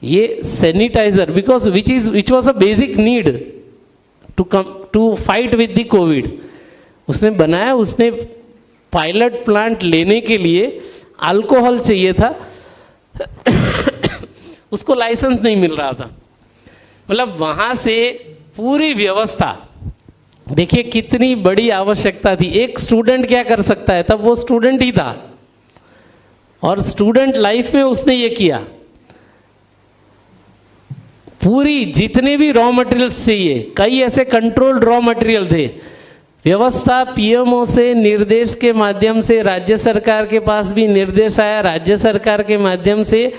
ये sanitizer, because which was a basic need to fight with the Covid, उसने बनाया. उसने पायलट प्लांट लेने के लिए अल्कोहल चाहिए था. उसको लाइसेंस नहीं मिल रहा था. मतलब वहाँ से पूरी व्यवस्था, देखिए कितनी बड़ी आवश्यकता थी. एक स्टूडेंट क्या कर सकता है, तब वो स्टूडेंट ही था और स्टूडेंट लाइफ में उसने ये किया. पूरी जितने भी रॉ मटेरियल्स चाहिए, कई ऐसे कंट्रोल्ड रॉ मटेरियल थे. व्यवस्था पीएमओ से निर्देश के माध्यम से राज्य सरकार के पास भी निर्देश आया. राज्य सरकार के माध्यम से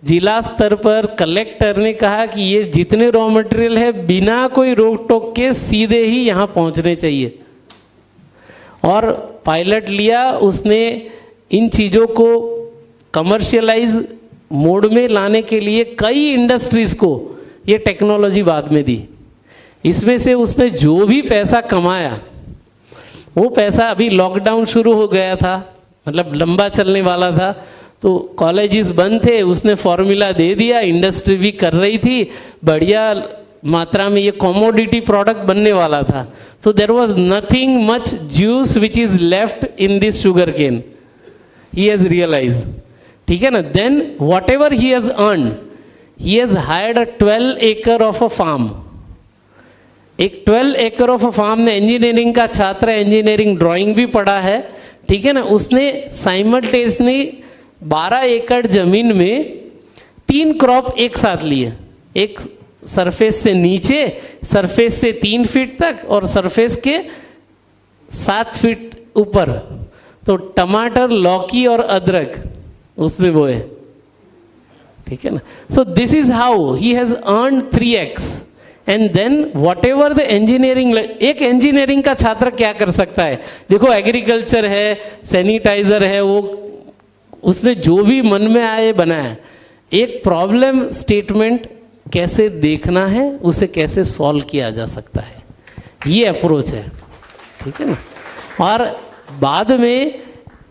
जिला स्तर पर कलेक्टर ने कहा कि ये जितने रॉ मटेरियल है बिना कोई रोक टोक के सीधे ही यहाँ पहुँचने चाहिए. और पायलट लिया उसने. इन चीज़ों को कमर्शियलाइज मोड में लाने के लिए कई इंडस्ट्रीज़ को ये टेक्नोलॉजी बाद में दी. इसमें से उसने जो भी पैसा कमाया, वो पैसा, अभी लॉकडाउन शुरू हो गया था, मतलब लंबा चलने वाला था, तो कॉलेजेस बंद थे. उसने फॉर्मूला दे दिया. इंडस्ट्री भी कर रही थी, बढ़िया मात्रा में ये कॉमोडिटी प्रोडक्ट बनने वाला था. तो there was nothing much juice which is left in this sugar cane. He has realised, ठीक है ना. Then whatever he has earn, he has hired a 12 acre of a farm. एक 12 acre of a farm ने, engineering का छात्र है, engineering drawing भी पढ़ा है, ठीक है ना. उसने साइमल्टेनियसली 12 एकड़ जमीन में 3 क्रॉप एक साथ लिए. एक सरफेस से नीचे, सरफेस से 3 फीट तक और सरफेस के 7 फीट ऊपर। तो टमाटर, लौकी और अदरक उससे बोए, ठीक है ना। So this is how he has earn 3x and then whatever the engineering. एक इंजीनियरिंग का छात्र क्या कर सकता है? देखो एग्रीकल्चर है, सैनिटाइजर है, वो उसने जो भी मन में आए बनाया। एक प्रॉब्लम स्टेटमेंट कैसे देखना है, उसे कैसे सॉल्व किया जा सकता है, ये अप्रोच है, ठीक है ना। और बाद में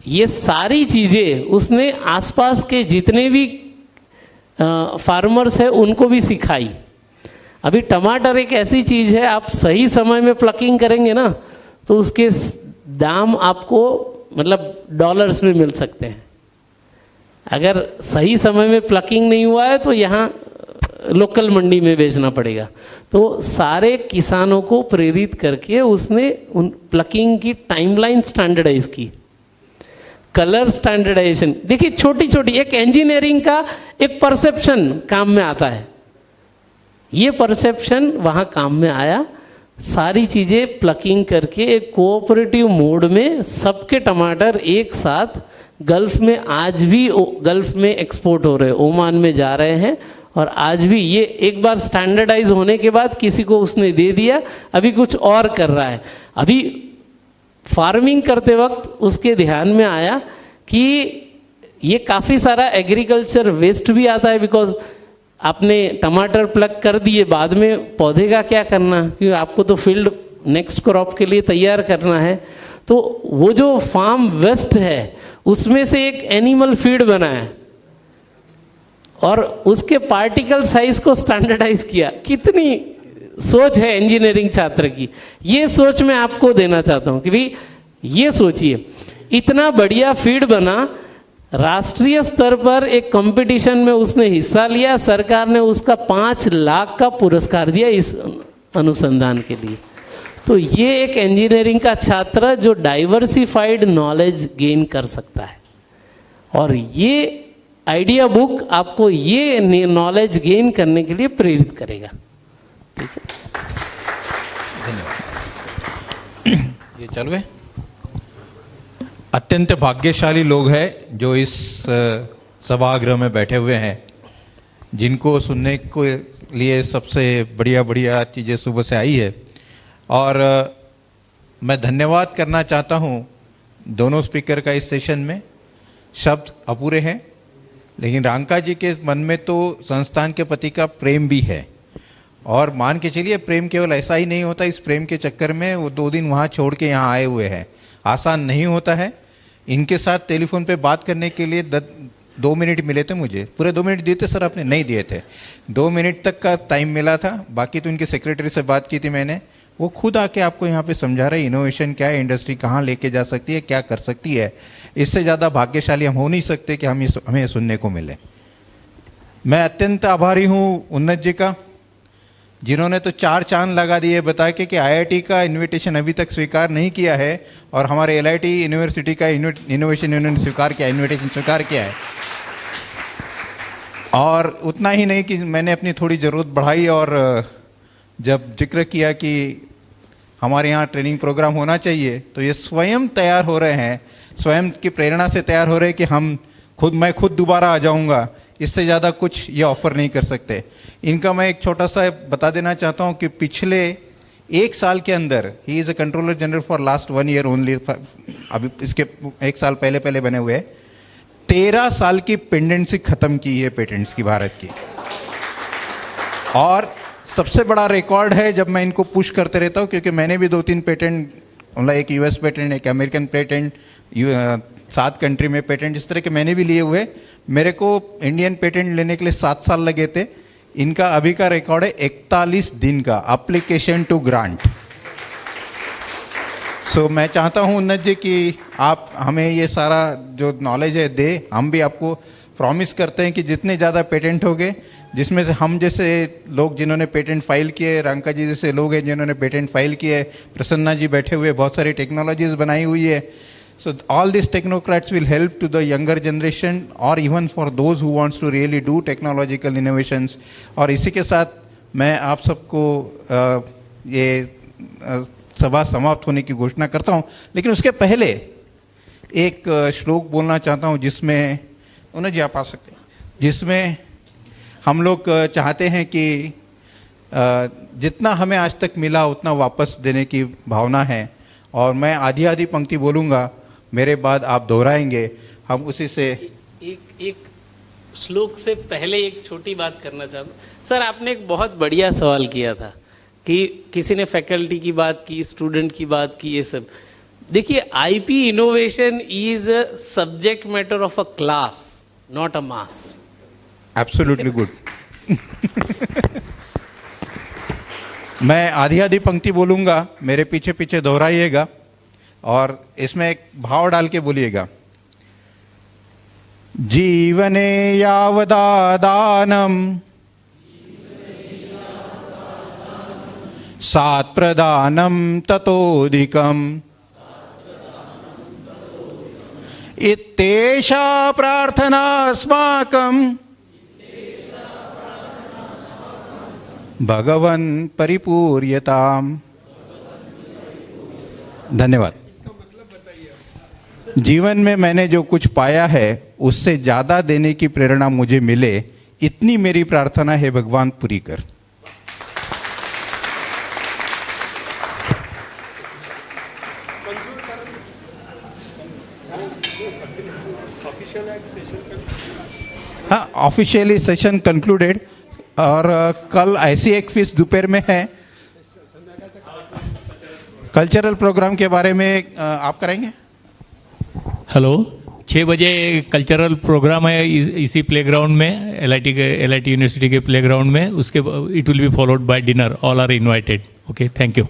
ये सारी चीज़ें उसने आसपास के जितने भी फार्मर्स हैं उनको भी सिखाई। अभी टमाटर एक ऐसी चीज़ है, आप सही समय में प्लकिंग करेंगे ना तो उसके दाम आपको मतलब डॉलर्स में मिल सकते हैं। अगर सही समय में प्लकिंग नहीं हुआ है तो यहाँ लोकल मंडी में बेचना पड़ेगा। तो सारे किसानों को प्रेरित करके उसने उन प्लकिंग की टाइमलाइन स्टैंडर्डाइज की, कलर स्टैंडर्डाइजेशन। देखिए छोटी छोटी एक इंजीनियरिंग का एक परसेप्शन काम में आता है, ये परसेप्शन वहाँ काम में आया। सारी चीज़ें प्लकिंग करके एक कोऑपरेटिव मोड में सबके टमाटर एक साथ गल्फ में, आज भी गल्फ में एक्सपोर्ट हो रहे हैं, ओमान में जा रहे हैं। और आज भी ये एक बार स्टैंडर्डाइज होने के बाद किसी को उसने दे दिया, अभी कुछ और कर रहा है। अभी फार्मिंग करते वक्त उसके ध्यान में आया कि ये काफ़ी सारा एग्रीकल्चर वेस्ट भी आता है, बिकॉज आपने टमाटर प्लग कर दिए, बाद में पौधे का क्या करना, क्योंकि आपको तो फील्ड नेक्स्ट क्रॉप के लिए तैयार करना है। तो वो जो फार्म वेस्ट है उसमें से एक एनिमल फीड बनाया और उसके पार्टिकल साइज को स्टैंडर्डाइज किया। कितनी सोच है इंजीनियरिंग छात्र की, ये सोच मैं आपको देना चाहता हूँ कि भाई ये सोचिए, इतना बढ़िया फीड बना, राष्ट्रीय स्तर पर एक कंपटीशन में उसने हिस्सा लिया, सरकार ने उसका 5 लाख का पुरस्कार दिया इस अनुसंधान के लिए। तो ये एक इंजीनियरिंग का छात्र जो डाइवर्सिफाइड नॉलेज गेन कर सकता है, और ये आइडिया बुक आपको ये नॉलेज गेन करने के लिए प्रेरित करेगा, ठीक है। धन्यवाद। ये चल गए। अत्यंत भाग्यशाली लोग हैं जो इस सभागृह में बैठे हुए हैं, जिनको सुनने को लिए सबसे बढ़िया बढ़िया चीज़ें सुबह से आई है। और मैं धन्यवाद करना चाहता हूँ दोनों स्पीकर का। इस सेशन में शब्द अपूरे हैं, लेकिन रांका जी के मन में तो संस्थान के प्रति का प्रेम भी है। और मान के चलिए प्रेम केवल ऐसा ही नहीं होता, इस प्रेम के चक्कर में वो 2 दिन वहाँ छोड़ के यहाँ आए हुए हैं। आसान नहीं होता है। इनके साथ टेलीफोन पे बात करने के लिए 2 मिनट मिले थे मुझे। पूरे 2 मिनट दिए थे सर आपने? नहीं दिए थे, 2 मिनट तक का टाइम मिला था। बाकी तो उनके सेक्रेटरी से बात की थी मैंने, वो खुद आके आपको यहाँ पे समझा रहे इनोवेशन क्या है, इंडस्ट्री कहाँ लेके जा सकती है, क्या कर सकती है। इससे ज़्यादा भाग्यशाली हम हो नहीं सकते कि हमें सुनने को मिले। मैं अत्यंत आभारी हूँ उन्नत जी का, जिन्होंने तो 4 चांद लगा दिए बता के कि आईआईटी का इनविटेशन अभी तक स्वीकार नहीं किया है और हमारे एलआईटी यूनिवर्सिटी का इनोवेशन यूनियन स्वीकार किया, इनविटेशन स्वीकार किया है। और उतना ही नहीं कि मैंने अपनी थोड़ी ज़रूरत बढ़ाई और जब जिक्र किया कि हमारे यहाँ ट्रेनिंग प्रोग्राम होना चाहिए, तो ये स्वयं तैयार हो रहे हैं, स्वयं की प्रेरणा से तैयार हो रहे हैं कि मैं खुद दोबारा आ जाऊँगा। इससे ज़्यादा कुछ ये ऑफ़र नहीं कर सकते। इनका मैं एक छोटा सा बता देना चाहता हूँ कि पिछले 1 साल के अंदर he is a controller general for last 1 year only. अभी इसके 1 साल पहले बने हुए 13 साल की पेंडेंसी ख़त्म की है पेटेंट्स की भारत की। और सबसे बड़ा रिकॉर्ड है, जब मैं इनको पुश करते रहता हूँ, क्योंकि मैंने भी 2-3 पेटेंट, मतलब एक यूएस पेटेंट, एक अमेरिकन पेटेंट, 7 कंट्री में पेटेंट, इस तरह के मैंने भी लिए हुए। मेरे को इंडियन पेटेंट लेने के लिए 7 साल लगे थे। इनका अभी का रिकॉर्ड है 41 दिन का एप्लीकेशन टू ग्रांट। सो मैं चाहता हूं उन्नत जी कि आप हमें ये सारा जो नॉलेज है दे। हम भी आपको प्रॉमिस करते हैं कि जितने ज़्यादा पेटेंट होंगे, जिसमें से हम जैसे लोग जिन्होंने पेटेंट फाइल किए, रांका जी जैसे लोग हैं जिन्होंने पेटेंट फाइल किए, प्रसन्ना जी बैठे हुए, बहुत सारी टेक्नोलॉजीज बनाई हुई है। So all these technocrats will help to the younger generation or even for those who wants to really do technological innovations। और इसी के साथ मैं आप सबको ये सभा समाप्त होने की घोषणा करता हूं, लेकिन उसके पहले एक श्लोक बोलना चाहता हूं जिसमें उन्हें जी आप आ सकते हैं, जिसमें हम लोग चाहते हैं कि जितना हमें आज तक मिला उतना वापस देने की भावना है, और मैं आधी आधी पंक्ति बोलूँगा, मेरे बाद आप दोहराएंगे, हम उसी से एक श्लोक से पहले एक छोटी बात करना चाहता हूँ। सर, आपने एक बहुत बढ़िया सवाल किया था कि किसी ने फैकल्टी की बात की, स्टूडेंट की बात की, ये सब। देखिए, IP innovation is a subject matter of a class, not a mass. Absolutely good. मैं आधी आधी पंक्ति बोलूंगा, मेरे पीछे पीछे दोहराइएगा और इसमें एक भाव डाल के बोलिएगा। जीवने यावदादानम सात् प्रदानम ततोधिकम इत्येषा प्रार्थना अस्माकं भगवन् परिपूर्यताम्। धन्यवाद। जीवन में मैंने जो कुछ पाया है उससे ज़्यादा देने की प्रेरणा मुझे मिले, इतनी मेरी प्रार्थना है, भगवान पूरी कर। हाँ, ऑफिशियली सेशन कंक्लूडेड, और कल ऐसी एक फीस दोपहर में है। कल्चरल प्रोग्राम के बारे में आप कराएंगे? हेलो, 6 बजे कल्चरल प्रोग्राम है इसी प्लेग्राउंड में, एलआईटी यूनिवर्सिटी के प्लेग्राउंड में। उसके it will be followed by dinner. All are invited. Okay, thank you.